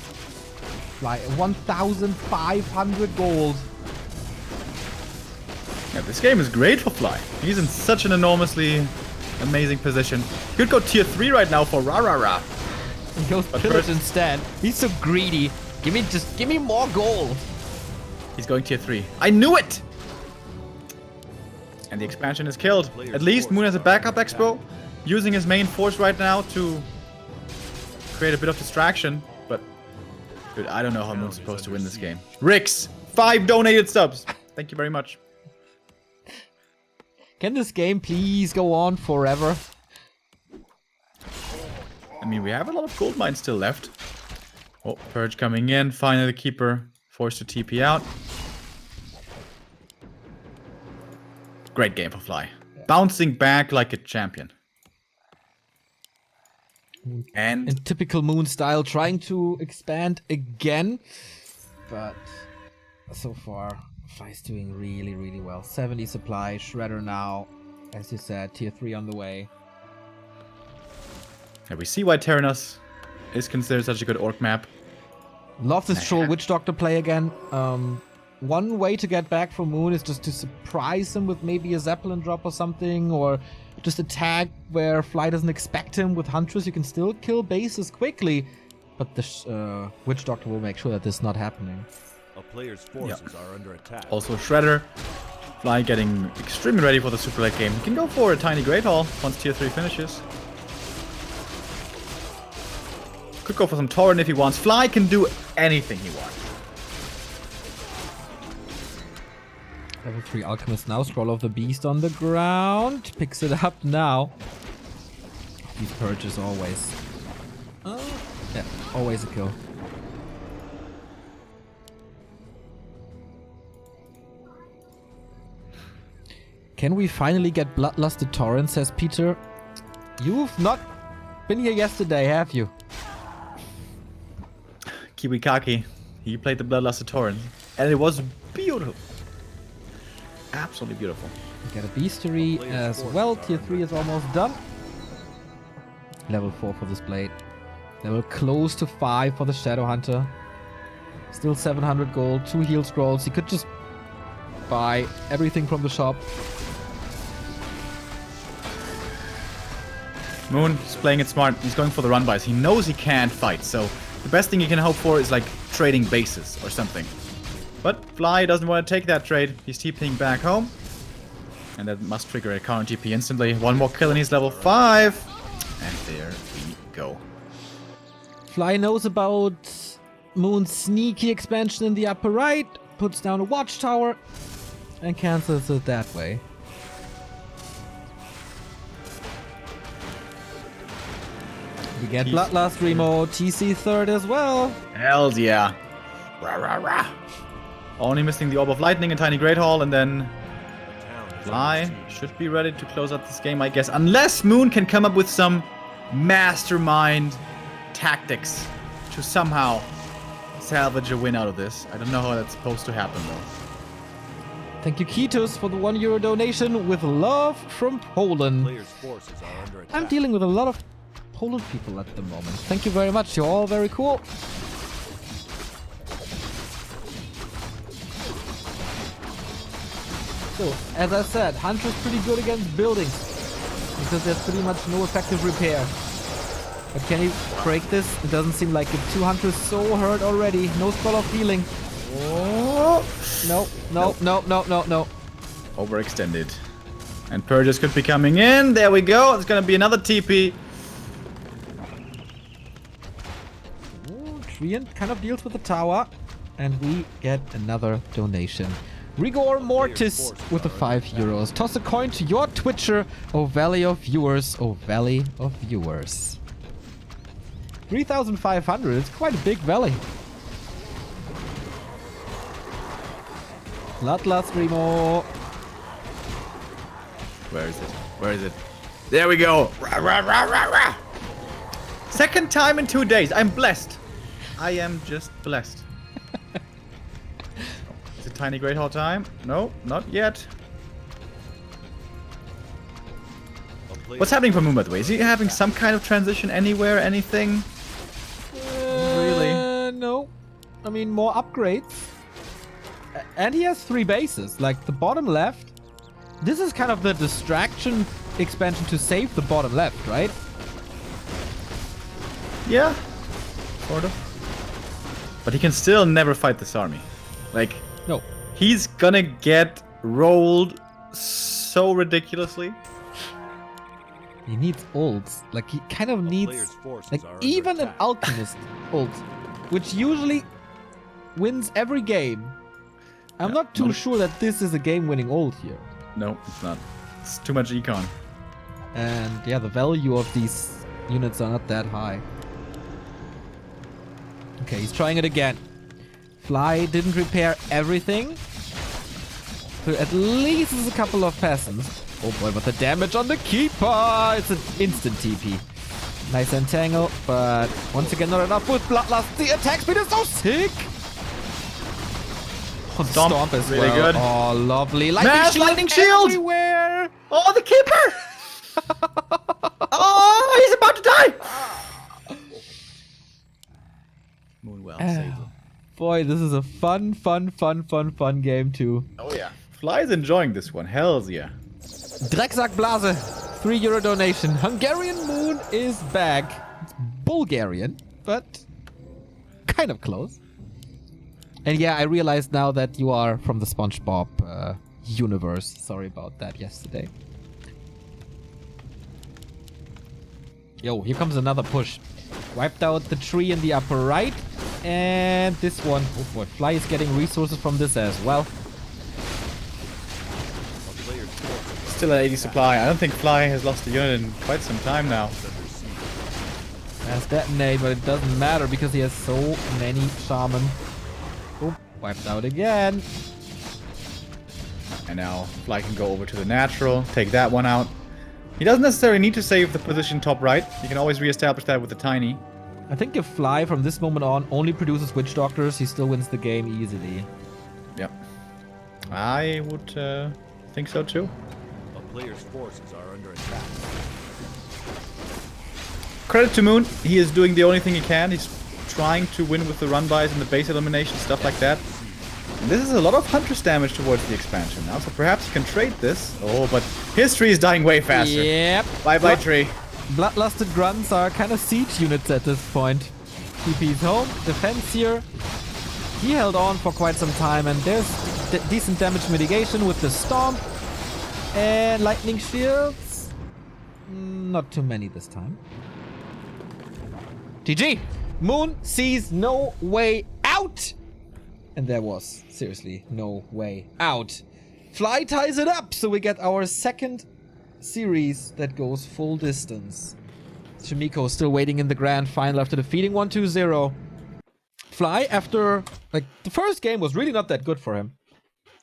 A: Fly 1,500 gold.
B: Yeah, this game is great for Fly. He's in such an enormously amazing position. Could go tier 3 right now for Rah.
A: He goes
B: But
A: Pillage
B: first-
A: instead. He's so greedy. Give me more gold.
B: He's going tier 3. I knew it! And the expansion is killed. At least Moon has a backup expo. Using his main force right now to create a bit of distraction. But, dude, I don't know how Moon's supposed to win this game. Rix! 5 donated subs! Thank you very much.
A: Can this game please go on forever?
B: I mean, we have a lot of gold mines still left. Oh, Purge coming in. Finally, the Keeper forced to TP out. Great game for Fly. Bouncing back like a champion. And
A: In typical Moon style, trying to expand again. But so far, Fly's doing really, really well. 70 supply, Shredder now. As you said, tier 3 on the way.
B: we see why Terranos is considered such a good orc map.
A: Love this Troll Witch Doctor play again. One way to get back from Moon is just to surprise him with maybe a Zeppelin drop or something, or just attack where Fly doesn't expect him. With Huntress, you can still kill bases quickly, but the Witch Doctor will make sure that this is not happening.
C: A player's forces are under attack.
B: Also Shredder. Fly getting extremely ready for the super late game. He can go for a tiny Great Hall once tier 3 finishes. Could go for some Torrent if he wants. Fly can do anything he wants.
A: Level 3 Alchemist now. Scroll of the Beast on the ground. Picks it up now. These purges always. Yeah, always a kill. Can we finally get Bloodlusted Torrent, says Peter. You've not been here yesterday, have you?
B: Kiwikaki. He played the Bloodlusted Torrent. And it was beautiful. Absolutely beautiful.
A: We get a Beastery as well. Tier 3 is almost done. Level 4 for this blade. Level close to 5 for the Shadow Hunter. Still 700 gold, 2 heal scrolls. He could just buy everything from the shop.
B: Moon is playing it smart. He's going for the run buys. He knows he can't fight, so the best thing he can hope for is like trading bases or something. But Fly doesn't want to take that trade. He's TPing back home. And that must trigger a counter TP instantly. One more kill and he's level 5. And there we go.
A: Fly knows about Moon's sneaky expansion in the upper right. Puts down a watchtower. And cancels it that way. We get Bloodlust Remo, TC third as well.
B: Hells yeah. Rah, rah, rah. Only missing the Orb of Lightning and Tiny Great Hall, and then Fly should be ready to close out this game, I guess. Unless Moon can come up with some mastermind tactics to somehow salvage a win out of this. I don't know how that's supposed to happen, though.
A: Thank you, Kitos, for the €1 donation with love from Poland.
C: Players' forces are under attack.
A: I'm dealing with a lot of Poland people at the moment. Thank you very much. You're all very cool. So, as I said, Hunter's pretty good against buildings because there's pretty much no effective repair. But can he break this? It doesn't seem like it. 2 Hunters so hurt already. No spell of healing. Oh. No.
B: Overextended. And Purges could be coming in. There we go. It's gonna be another TP.
A: Treant kind of deals with the tower. And we get another donation. Rigor Mortis with the €5. Toss a coin to your Twitcher, O Valley of Viewers, O Valley of Viewers. 3,500 is quite a big valley. Bloodlust Remo.
B: Where is it? Where is it? There we go. Rah, rah, rah, rah, rah. Second time in 2 days. I'm blessed. I am just blessed. Is it Tiny Great Hall time? No, not yet. What's happening for Moon, by the way? Is he having some kind of transition anywhere? Anything? Really?
A: No. I mean, more upgrades. And he has 3 bases. Like, the bottom left. This is kind of the distraction expansion to save the bottom left, right?
B: Yeah. Sort of. But he can still never fight this army. Like,
A: no.
B: He's gonna get rolled so ridiculously.
A: He needs ults. Like, he kind of needs, like, even an alchemist ult, which usually wins every game. I'm not too sure that this is a game-winning ult here.
B: No, it's not. It's too much econ.
A: And yeah, the value of these units are not that high. Okay, he's trying it again. Fly didn't repair everything. So at least there's a couple of peasants. Oh boy, but the damage on the keeper! It's an instant TP. Nice entangle, but once again not enough with Bloodlust. The attack speed is so sick! Oh, Stomp as
B: really
A: well.
B: Good.
A: Oh, lovely.
B: Lightning shield
A: everywhere!
B: Oh, the keeper! Oh, he's about to die! Moonwell saved him.
A: Boy, this is a fun game too.
B: Oh yeah. Fly's enjoying this one. Hells yeah.
A: Drecksack Blase, €3 donation. Hungarian Moon is back. It's Bulgarian, but kind of close. And yeah, I realized now that you are from the SpongeBob universe. Sorry about that yesterday. Yo, here comes another push. Wiped out the tree in the upper right. And this one, oh boy, Fly is getting resources from this as well.
B: Still at 80 supply. I don't think Fly has lost a unit in quite some time now.
A: Has detonate, but it doesn't matter because he has so many shaman. Oh, wiped out again.
B: And now Fly can go over to the natural, take that one out. He doesn't necessarily need to save the position top right. He can always reestablish that with the tiny.
A: I think if Fly from this moment on only produces witch doctors, he still wins the game easily.
B: Yep. I would think so too.
C: A player's forces are under attack.
B: Credit to Moon. He is doing the only thing he can. He's trying to win with the run-bys and the base elimination, stuff like that. And this is a lot of Huntress damage towards the expansion now, so perhaps he can trade this. Oh, but his tree is dying way faster.
A: Yep.
B: Bye-bye, tree.
A: Bloodlusted grunts are kind of siege units at this point. TP's home, defense here. He held on for quite some time, and there's decent damage mitigation with the stomp and lightning shields. Not too many this time. GG! Moon sees no way out! And there was seriously no way out. Fly ties it up, so we get our second series that goes full distance. Chimiko still waiting in the grand final after defeating 1-2-0. Fly, after, like, the first game was really not that good for him.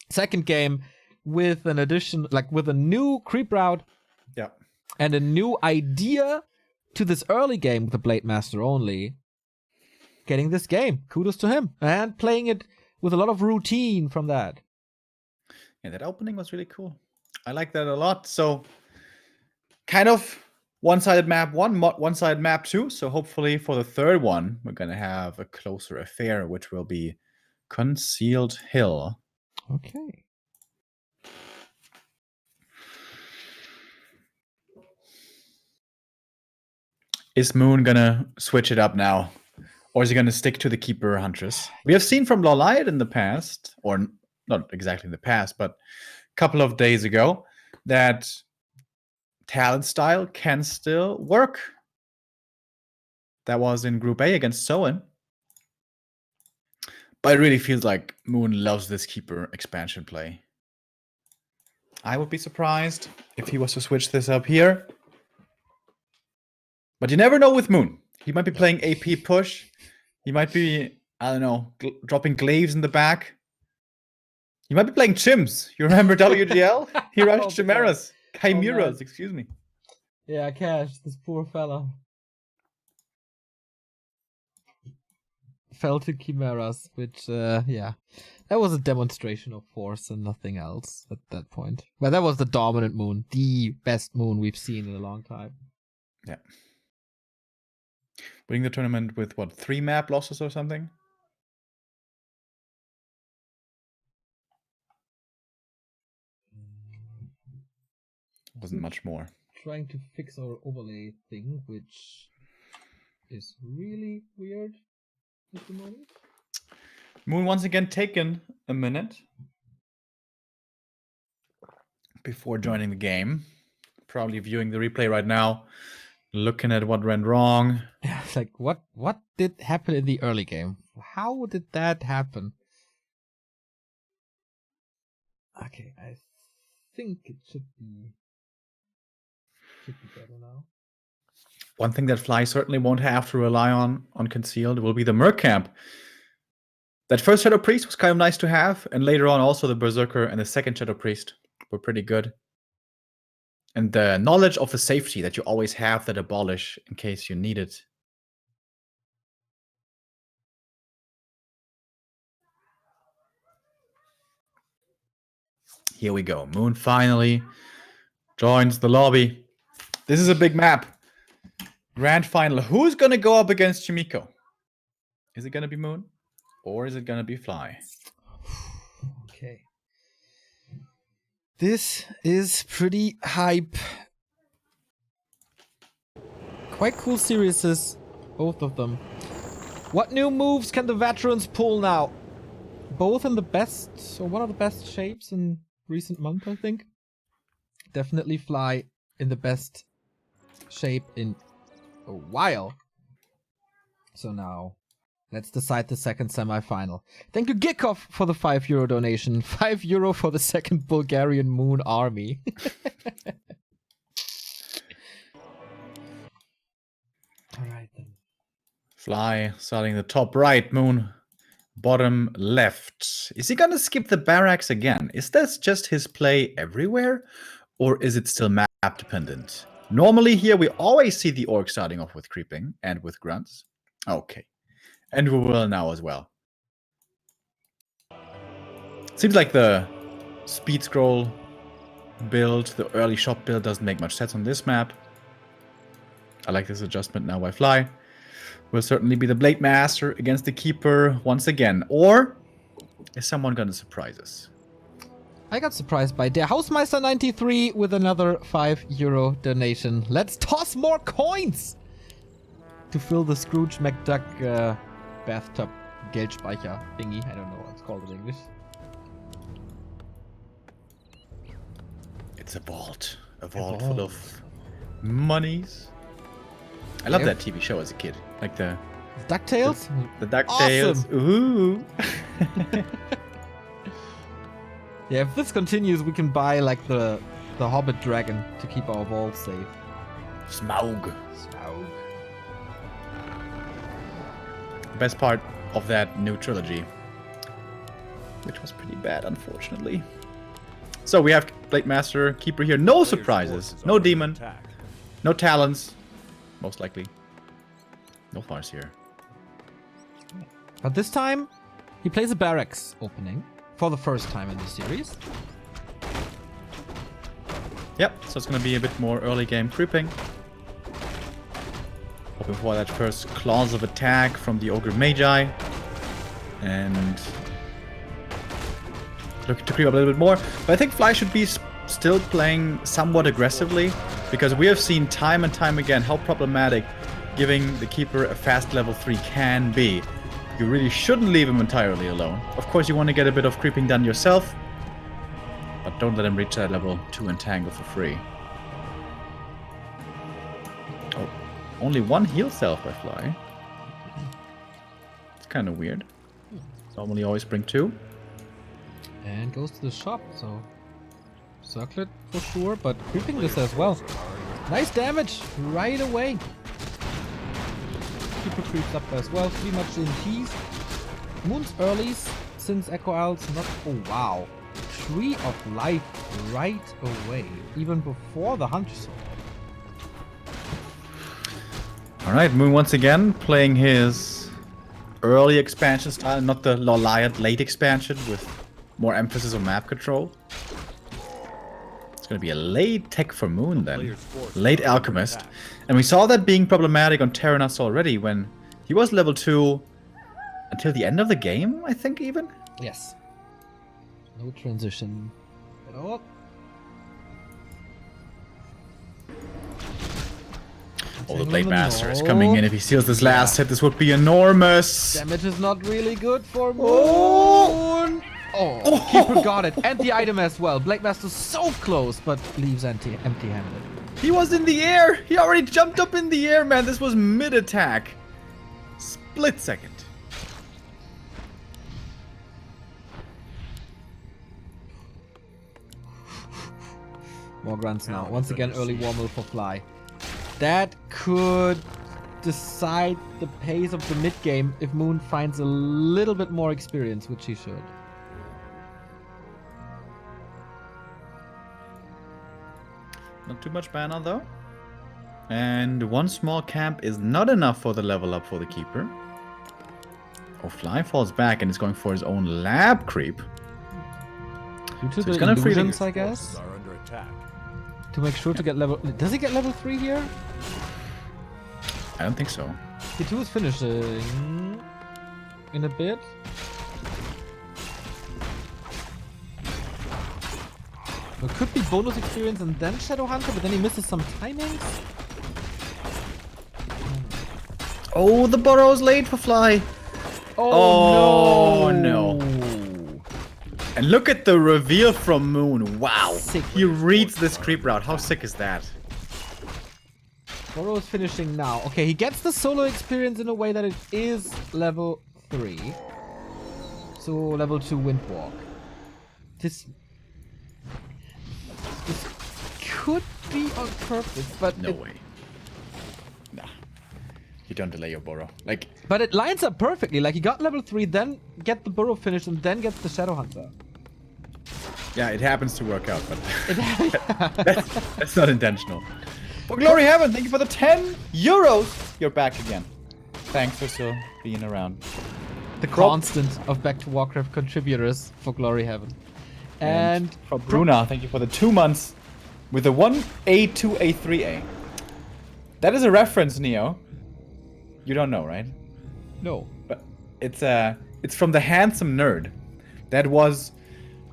A: Second game, with an addition, like, with a new creep route.
B: Yeah.
A: And a new idea to this early game with the Blade Master only. Getting this game. Kudos to him. And playing it with a lot of routine from that.
B: Yeah, that opening was really cool. I like that a lot. So, kind of one-sided map 1, one-sided map 2. So hopefully for the third one, we're going to have a closer affair, which will be Concealed Hill.
A: Okay.
B: Is Moon going to switch it up now? Or is he going to stick to the Keeper Huntress? We have seen from Loliot in the past, or not exactly in the past, but a couple of days ago, that talent style can still work. That was in Group A against Soen. But it really feels like Moon loves this Keeper expansion play. I would be surprised if he was to switch this up here. But you never know with Moon. He might be playing AP push. He might be, I don't know, dropping glaives in the back. He might be playing Chims. You remember WGL? He rushed Chimeras. Chimeras, excuse me.
A: Yeah, Cash, this poor fella. Fell to Chimeras, which, yeah. That was a demonstration of force and nothing else at that point. But that was the dominant Moon. The best Moon we've seen in a long time.
B: Yeah. Winning the tournament with, what, 3 map losses or something? Wasn't much more.
A: Trying to fix our overlay thing, which is really weird at the moment.
B: Moon once again taken a minute before joining the game. Probably viewing the replay right now, looking at what went wrong.
A: Yeah, it's like, what did happen in the early game? How did that happen? Okay, I think it should be better now.
B: One thing that Fly certainly won't have to rely on Concealed will be the Merc Camp. That first Shadow Priest was kind of nice to have, and later on also the Berserker and the second Shadow Priest were pretty good. And the knowledge of the safety that you always have that abolish in case you need it. Here we go. Moon finally joins the lobby. This is a big map. Grand final. Who's going to go up against Chimiko? Is it going to be Moon? Or is it going to be Fly?
A: Okay. This is pretty hype. Quite cool series, both of them. What new moves can the veterans pull now? Both in the best, or one of the best shapes in recent month, I think. Definitely Fly in the best shape in a while. So now Let's decide the second semi-final. Thank you, Gikov, for the €5 donation. €5 for the second Bulgarian Moon army. Alright then.
B: Fly starting the top right, Moon bottom left. Is he gonna skip the barracks again? Is this just his play everywhere? Or is it still map dependent? Normally here we always see the orc starting off with creeping and with grunts. Okay. And we will now as well. Seems like the speed scroll build, the early shop build doesn't make much sense on this map. I like this adjustment now by Fly. Will certainly be the Blade Master against the Keeper once again. Or is someone going to surprise us?
A: I got surprised by Der Hausmeister 93 with another €5 donation. Let's toss more coins to fill the Scrooge McDuck bathtub Geldspeicher thingy. I don't know what it's called in English.
B: It's a vault. A vault full of monies. I love that TV show as a kid. Like the
A: DuckTales?
B: The DuckTales.
A: Awesome.
B: Ooh.
A: Yeah, if this continues, we can buy like the Hobbit dragon to keep our vault safe.
B: Smaug.
A: Smaug.
B: The best part of that new trilogy, which was pretty bad, unfortunately. So we have Blade Master, Keeper here. No surprises. No demon. No talons. Most likely. No farce here.
A: But this time, he plays a barracks opening for the first time in the series.
B: Yep, so it's going to be a bit more early game creeping. Hoping for that first claws of attack from the Ogre Magi. And looking to creep up a little bit more. But I think Fly should be still playing somewhat aggressively, because we have seen time and time again how problematic giving the Keeper a fast level 3 can be. You really shouldn't leave him entirely alone. Of course, you want to get a bit of creeping done yourself, but don't let him reach that level 2 entangle for free. Oh, only one heal self by Fly. It's kind of weird. Normally always bring 2.
A: And goes to the shop, so circlet for sure, but creeping this as well. Nice damage right away. Keeper creeps up as well, pretty much in tease. Moon's earlies, since Echo Owl's not... Oh wow. Tree of Life right away, even before the Hunter Sword.
B: Alright, Moon once again playing his early expansion style, not the Loliad late expansion with more emphasis on map control. It's going to be a late tech for Moon then. Late Alchemist. And we saw that being problematic on Terranas already when he was level 2 until the end of the game, I think even?
A: Yes. No transition at all.
B: Oh, the Blade Master is coming in. If he steals this last hit, this would be enormous.
A: Damage is not really good for Moon. Oh, Keeper got it. And the item as well. Blade Master so close, but leaves empty-handed.
B: He was in the air. He already jumped up in the air, man. This was mid-attack. Split second.
A: More grunts now. Once again, early Warmel for Fly. That could decide the pace of the mid-game if Moon finds a little bit more experience, which he should.
B: Not too much mana though. And one small camp is not enough for the level up for the Keeper. Oh, Fly falls back and is going for his own lab creep.
A: Due to
B: So
A: the
B: he's gonna
A: illusions,
B: freely-
A: I guess.
C: Are under attack.
A: To make sure to get level... Does he get level 3 here?
B: I don't think so.
A: T2 is finishing in a bit. It could be bonus experience and then Shadow Hunter, but then he misses some timings.
B: Oh, the burrow's late for Fly.
A: Oh,
B: no. And look at the reveal from Moon. Wow.
A: Sick.
B: He reads this creep route. How sick is that?
A: Burrow is finishing now. Okay, he gets the solo experience in a way that it is level 3. So level 2 Windwalk. This could be on purpose, but
B: No way. Nah. You don't delay your Burrow. Like,
A: but it lines up perfectly. Like, he got level 3, then get the Burrow finish, and then gets the Shadow Hunter.
B: yeah, it happens to work out, but that's not intentional. For Glory Heaven, thank you for the 10 euros. You're back again. Thanks for still being around.
A: The constant of Back to Warcraft contributors for Glory Heaven. And
B: for Bruna, thank you for the 2 months with the 1A, 2A, 3A. That is a reference, Neo. You don't know, right?
A: no.
B: But it's from the Handsome Nerd. That was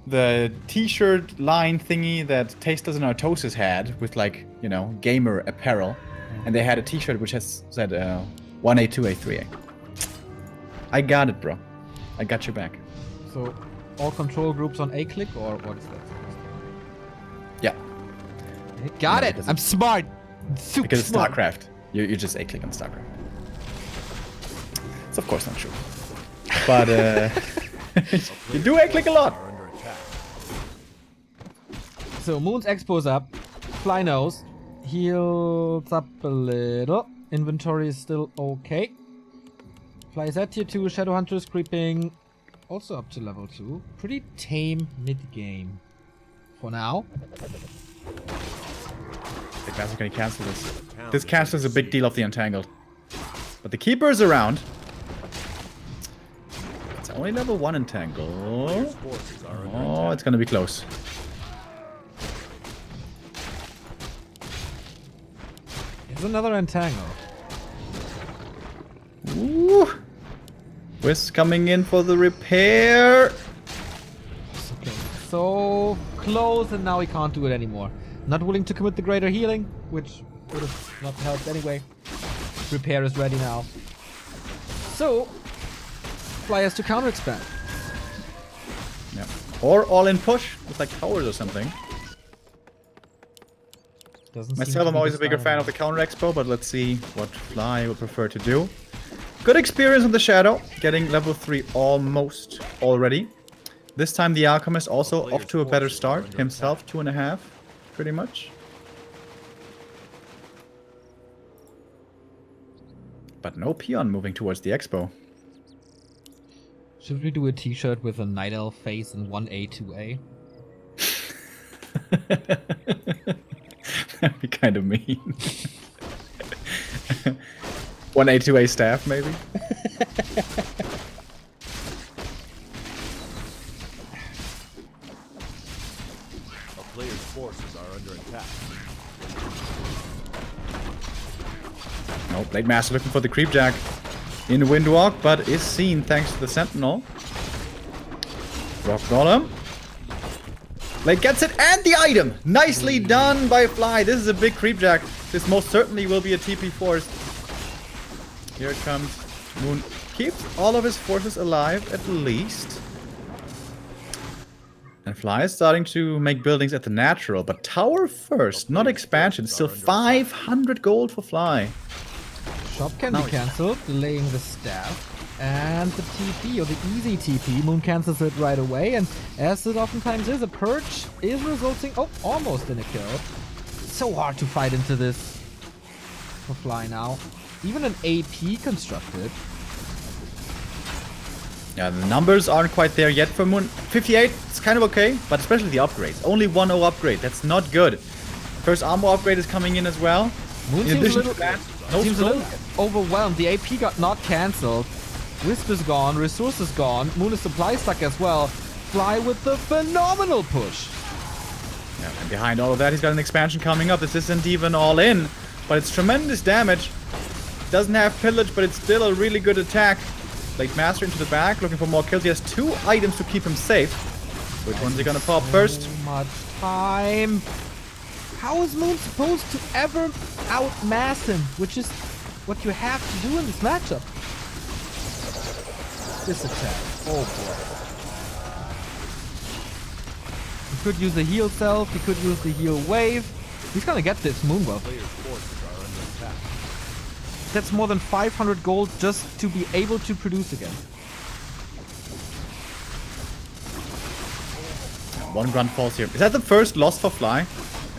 B: the t-shirt line thingy that Tasteless and Artosis had with, like, you know, gamer apparel. And they had a t-shirt which has said 1A, 2A, 3A. I got it, bro. I got your back.
A: So, all control groups on A-click, or what is that?
B: Yeah.
A: Got
B: No,
A: it!
B: because
A: I'm smart! Super
B: Because it's
A: smart.
B: StarCraft. You just A-click on StarCraft. It's of course not true. But you do A-click a lot.
C: Are under attack.
A: So, Moon's Expo's up. Fly knows. Heals up a little. Inventory is still okay. Fly is at tier 2. Shadowhunter is creeping. Also up to level 2. Pretty tame mid-game. For now.
B: The class is going to cancel this. This cancel is a big deal of the Entangled. But the Keeper is around. It's only level 1 Entangle.
C: Forces are under
B: Oh,
C: attack.
B: it's going to be close.
A: Here's another Entangle.
B: Ooh. Whisk coming in for the repair.
A: So close, and now he can't do it anymore. Not willing to commit the greater healing, which would have not helped anyway. Repair is ready now. So, Fly has to counter expand.
B: Yeah. Or all-in push with like towers or something.
A: Doesn't seem
B: Myself,
A: to
B: I'm
A: be
B: always a bigger fan
A: decided.
B: of the counter expo, but let's see what Fly would prefer to do. Good experience on the Shadow, getting level 3 almost already. This time the Alchemist also off to a better start, himself 2.5, pretty much. But no Peon moving towards the expo.
A: Should we do a t-shirt with a Night Elf face and 1A, 2A?
B: That'd be kind of mean. 1A, 2A staff, maybe?
C: A player's forces are under attack.
B: No, Blade Master looking for the Creepjack in Windwalk, but is seen thanks to the Sentinel. Rock Golem. Blade gets it and the item! Nicely done by Fly. This is a big Creepjack. This most certainly will be a TP force. Here it comes. Moon keeps all of his forces alive, at least. And Fly is starting to make buildings at the natural, but tower first, not expansion. Still 500 gold for Fly.
A: Shop can be cancelled, delaying the staff. And the TP, or the easy TP, Moon cancels it right away. And as it oftentimes is, a purge is resulting, almost in a kill. It's so hard to fight into this for Fly now. Even an AP constructed.
B: Yeah, the numbers aren't quite there yet for Moon. 58, it's kind of okay, but especially the upgrades. Only 1-0 upgrade, that's not good. First armor upgrade is coming in as well.
A: Moon
B: In
A: seems a
B: addition
A: little,
B: to that, no
A: seems a
B: slow.
A: little overwhelmed. The AP got not cancelled. Wisp is gone, Resource is gone, Moon is supply stuck as well. Fly with the phenomenal push.
B: Yeah, and behind all of that, he's got an expansion coming up. This isn't even all in, but it's tremendous damage. Doesn't have pillage, but it's still a really good attack. Blade Master into the back, looking for more kills. He has 2 items to keep him safe. Which one's he gonna pop first?
A: So much time. How is Moon supposed to ever outmass him? Which is what you have to do in this matchup. This attack. Oh boy. He could use the heal self. He could use the heal wave. He's gonna get this Moonwell.
C: Player's forces are under attack.
A: That's more than 500 gold just to be able to produce again.
B: One grunt falls here. Is that the first loss for Fly? I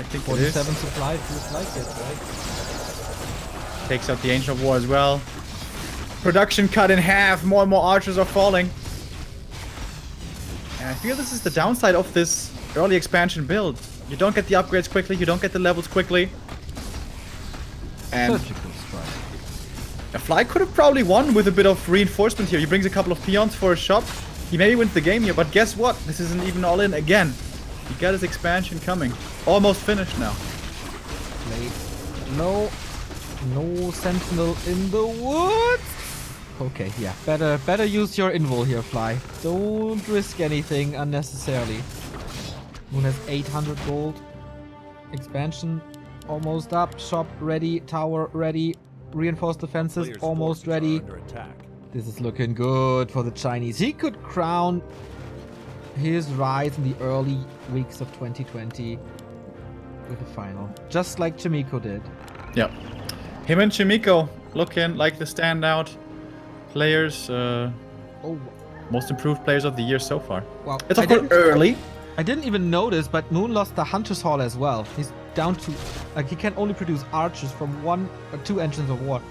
B: think it is.
A: 47 supply feels like it, right?
B: Takes out the Ancient of War as well. Production cut in half. More and more archers are falling. And I feel this is the downside of this early expansion build. You don't get the upgrades quickly. You don't get the levels quickly. And
A: Surgical strike.
B: a Fly could have probably won with a bit of reinforcement here. He brings a couple of peons for a shop. He maybe wins the game here, but guess what? This isn't even all in again. He got his expansion coming. Almost finished now.
A: Late. No sentinel in the woods. Okay, yeah. Better use your invul here, Fly. Don't risk anything unnecessarily. Moon has 800 gold. Expansion almost up. Shop ready. Tower ready. Reinforced defenses
C: Players'
A: almost
C: forces are
A: ready.
C: under attack.
A: This is looking good for the Chinese. He could crown his rise in the early weeks of 2020 with a final. Just like Chimiko did.
B: Yep. Him and Chimiko looking like the standout players.
A: Oh,
B: Most improved players of the year so far.
A: wow.
B: It's of course early.
A: I didn't even notice, but Moon lost the Hunter's Hall as well. He's down to... Like, he can only produce archers from 1 or 2 engines of war.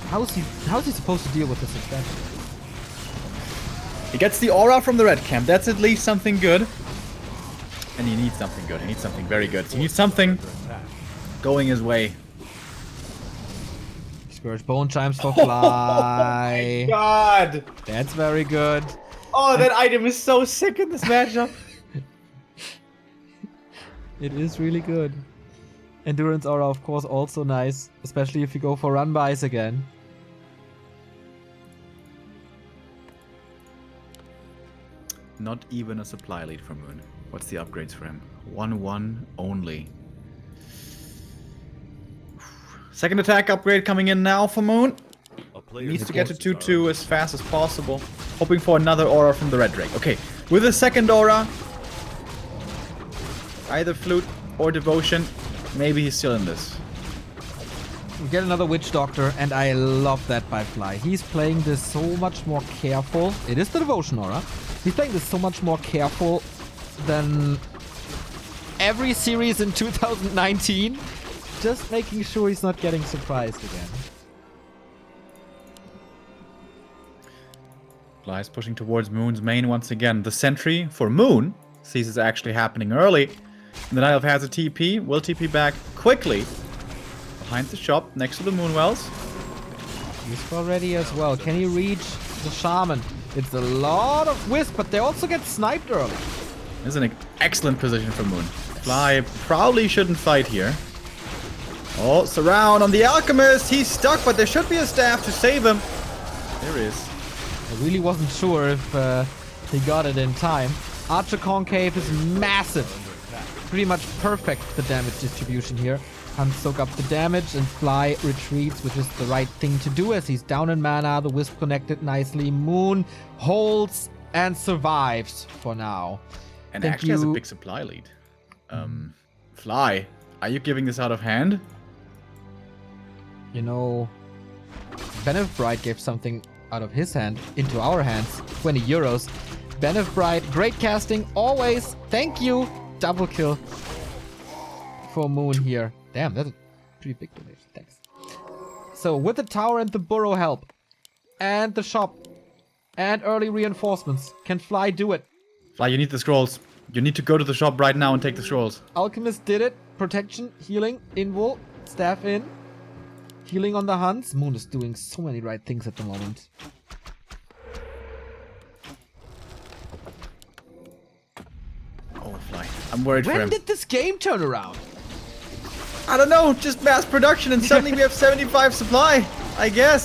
A: How is he supposed to deal with this expansion?
B: He gets the aura from the red camp. That's at least something good. And he needs something good. He needs something very good. He needs something going his way.
A: Scourge bone chimes for Fly.
B: God!
A: That's very good.
B: Oh, that item is so sick in this matchup.
A: It is really good. Endurance aura, of course, also nice. Especially if you go for run-bys again.
B: Not even a supply lead for Moon. What's the upgrades for him? 1-1 only. Second attack upgrade coming in now for Moon.
C: A player's
B: Needs to get to
C: forces are
B: 2-2 as fast as possible. Hoping for another aura from the Red Drake. Okay, with a second aura, either Flute or Devotion, maybe he's still in this.
A: We get another Witch Doctor, and I love that by Fly. He's playing this so much more careful. It is the Devotion aura. He's playing this so much more careful than every series in 2019. Just making sure he's not getting surprised again.
B: Fly is pushing towards Moon's main once again. The sentry for Moon sees it's actually happening early. And the Night Elf has a TP, will TP back quickly. Behind the shop, next to the Moonwells.
A: He's already as well. Can he reach the Shaman? It's a lot of Wisp, but they also get sniped early.
B: This is an excellent position for Moon. Fly probably shouldn't fight here. Oh, surround on the Alchemist. He's stuck, but there should be a staff to save him. There is.
A: I really wasn't sure if he got it in time. Archer Concave is massive. Pretty much perfect, the damage distribution here. And soak up the damage and Fly retreats, which is the right thing to do as he's down in mana. The Wisp connected nicely. Moon holds and survives for now.
B: And
A: Thank
B: actually has a
A: you.
B: big supply lead. Fly, are you giving this out of hand?
A: You know, Benefbrite gave something out of his hand into our hands. 20 euros. Benefbrite, great casting, always. Thank you. Double kill for Moon here. Damn, that's a pretty big donation. Thanks. So, with the tower and the burrow help, and the shop, and early reinforcements, can Fly do it?
B: Fly, you need the scrolls. You need to go to the shop right now and take the scrolls.
A: Alchemist did it. Protection, healing, invul, staff in. Healing on the Hunts. Moon is doing so many right things at the moment.
B: Oh, Fly. I'm worried for
A: When
B: him.
A: did this game turn around?
B: I don't know, just mass production and suddenly we have 75 supply, I guess.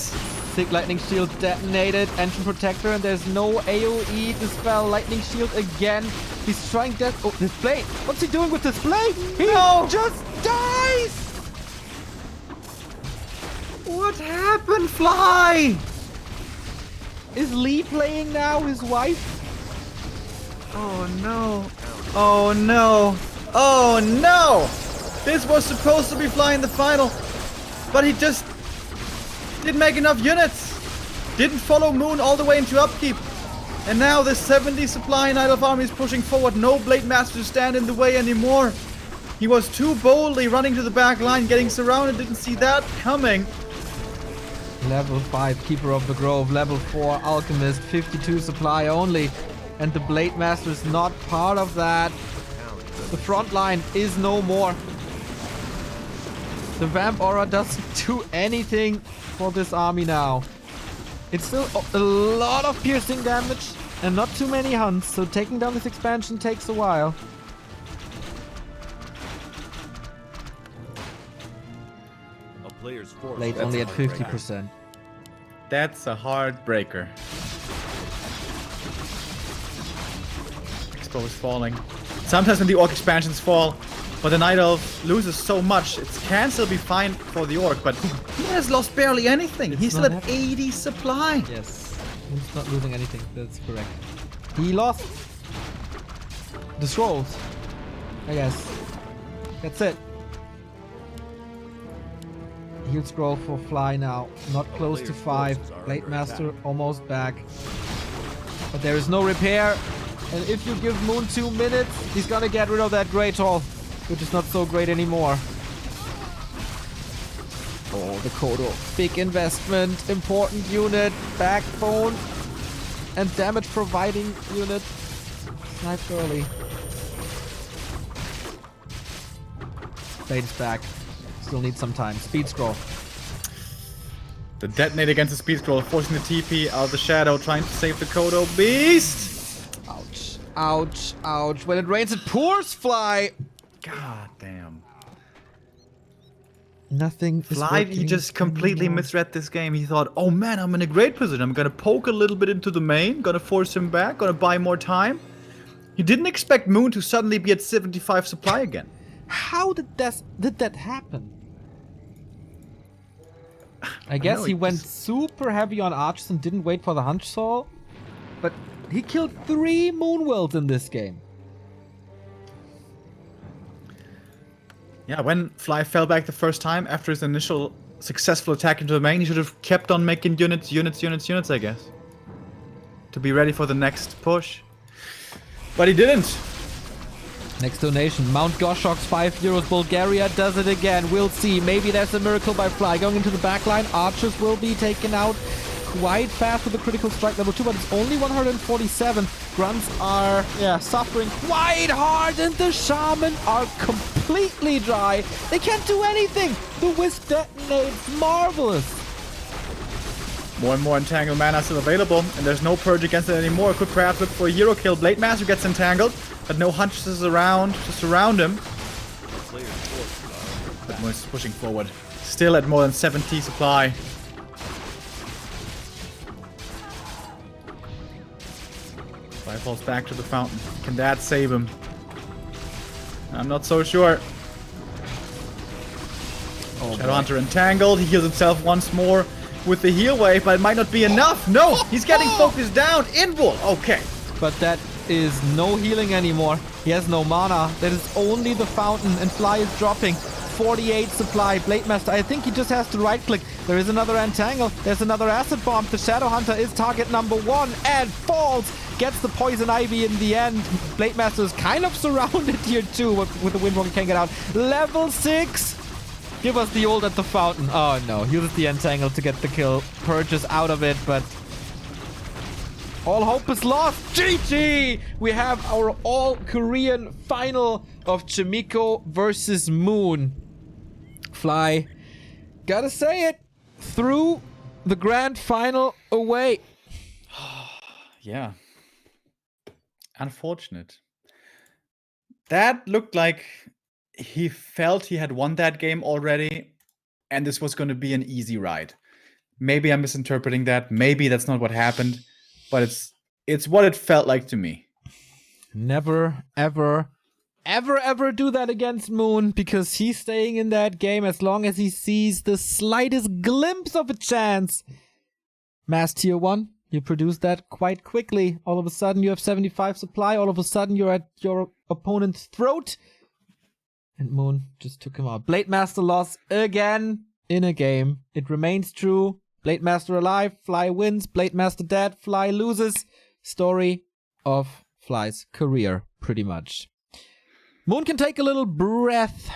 A: Sick Lightning Shield detonated. Engine Protector, and there's no AoE dispel. Lightning Shield again. He's trying death. Oh, this blade. What's he doing with this blade? He just dies!
B: What happened, Fly?
A: Is Lee playing now, his wife?
B: Oh no. Oh no. Oh no! This was supposed to be Fly in the final, but he just didn't make enough units. Didn't follow Moon all the way into upkeep. And now the 70 supply Night Elf army is pushing forward. No Blade Master to stand in the way anymore. He was too boldly running to the back line, getting surrounded. Didn't see that coming.
A: Level 5 Keeper of the Grove, level 4 Alchemist, 52 supply only. And the Blade Master is not part of that. The front line is no more. The Vamp Aura doesn't do anything for this army now. It's still a lot of piercing damage and not too many hunts, so taking down this expansion takes a while.
C: A player's force.
A: Blade only at 50%.
B: That's a heartbreaker. Expo is falling. Sometimes when the Orc expansions fall, but the Night Elf loses so much, it can still be fine for the Orc, but he has lost barely anything. He's still at 80 supply.
A: Yes, he's not losing anything, that's correct. He lost the scrolls, I guess. That's it. Heal scroll for Fly now, not close to 5. Blade Master almost back. But there is no repair. And if you give Moon 2 minutes, he's gonna get rid of that Great Hall, which is not so great anymore. Oh, the Kodo. Big investment, important unit, backbone, and damage providing unit. Sniped early. Blade is back. Still need some time. Speed scroll.
B: The detonate against the speed scroll, forcing the TP out of the shadow, trying to save the Kodo beast.
A: Ouch. Ouch. Ouch. When it rains, it pours, Fly.
B: God damn.
A: Nothing
B: Fly, he just completely misread this game. He thought, oh man, I'm in a great position. I'm gonna poke a little bit into the main, gonna force him back, gonna buy more time. He didn't expect Moon to suddenly be at 75 supply again.
A: How did that happen? I guess he went super heavy on archers and didn't wait for the hunch soul. But he killed 3 Moonworlds in this game.
B: Yeah, when Fly fell back the first time after his initial successful attack into the main, he should have kept on making units, I guess. To be ready for the next push. But he didn't.
A: Next donation, Mount Goshok's 5 euros. Bulgaria does it again. We'll see. Maybe there's a miracle by Fly. Going into the back line, archers will be taken out quite fast with the critical strike level 2, but it's only 147. Grunts are, suffering quite hard, and the Shaman are completely dry. They can't do anything. The Wisp detonates. Marvelous.
B: More and more entangled mana still available, and there's no purge against it anymore. Could perhaps look for a hero kill. Blade Master gets entangled, but no hunches around to surround him. But Moon's pushing forward. Still at more than 70 supply. Fly falls back to the fountain. Can that save him? I'm not so sure. Shadowhunter entangled. He heals himself once more with the heal wave, but it might not be enough. No, he's getting focused down. Invul. Okay.
A: But that is no healing anymore. He has no mana. That is only the fountain, and Fly is dropping 48 supply. Blade Master, I think he just has to right click. There is another entangle. There's another acid bomb. The Shadowhunter is target number 1 and falls. Gets the poison ivy in the end. Blade Master is kind of surrounded here too, but with the Windwalker he can't get out. Level 6. Give us the ult at the fountain. Oh no, uses the entangle to get the kill. Purges out of it, but all hope is lost. GG! We have our all-Korean final of Chimiko versus Moon. Fly, gotta say it, through the grand final away.
B: Yeah. Unfortunate. That looked like he felt he had won that game already, and this was going to be an easy ride. Maybe I'm misinterpreting that. Maybe that's not what happened, but it's what it felt like to me.
A: Never, ever do that against Moon, because he's staying in that game as long as he sees the slightest glimpse of a chance. Mass tier 1, you produce that quite quickly. All of a sudden you have 75 supply. All of a sudden you're at your opponent's throat. And Moon just took him out. Blade Master lost again in a game. It remains true. Blade Master alive, Fly wins. Blade Master dead, Fly loses. Story of Fly's career, pretty much. Moon can take a little breath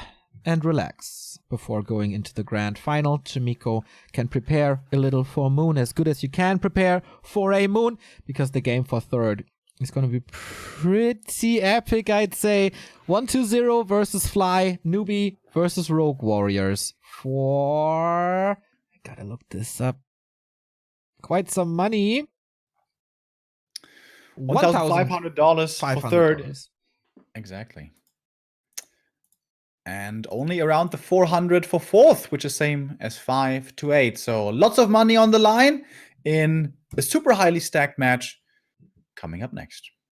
A: and relax before going into the grand final. Chimiko can prepare a little for Moon, as good as you can prepare for a Moon, because the game for third is going to be pretty epic, I'd say. 1-2-0 versus Fly, Newbie versus Rogue Warriors for... I gotta look this up. Quite some money.
B: $1,500 for third. Exactly. And only around the 400 for fourth, which is same as 5 to 8. So lots of money on the line in a super highly stacked match coming up next.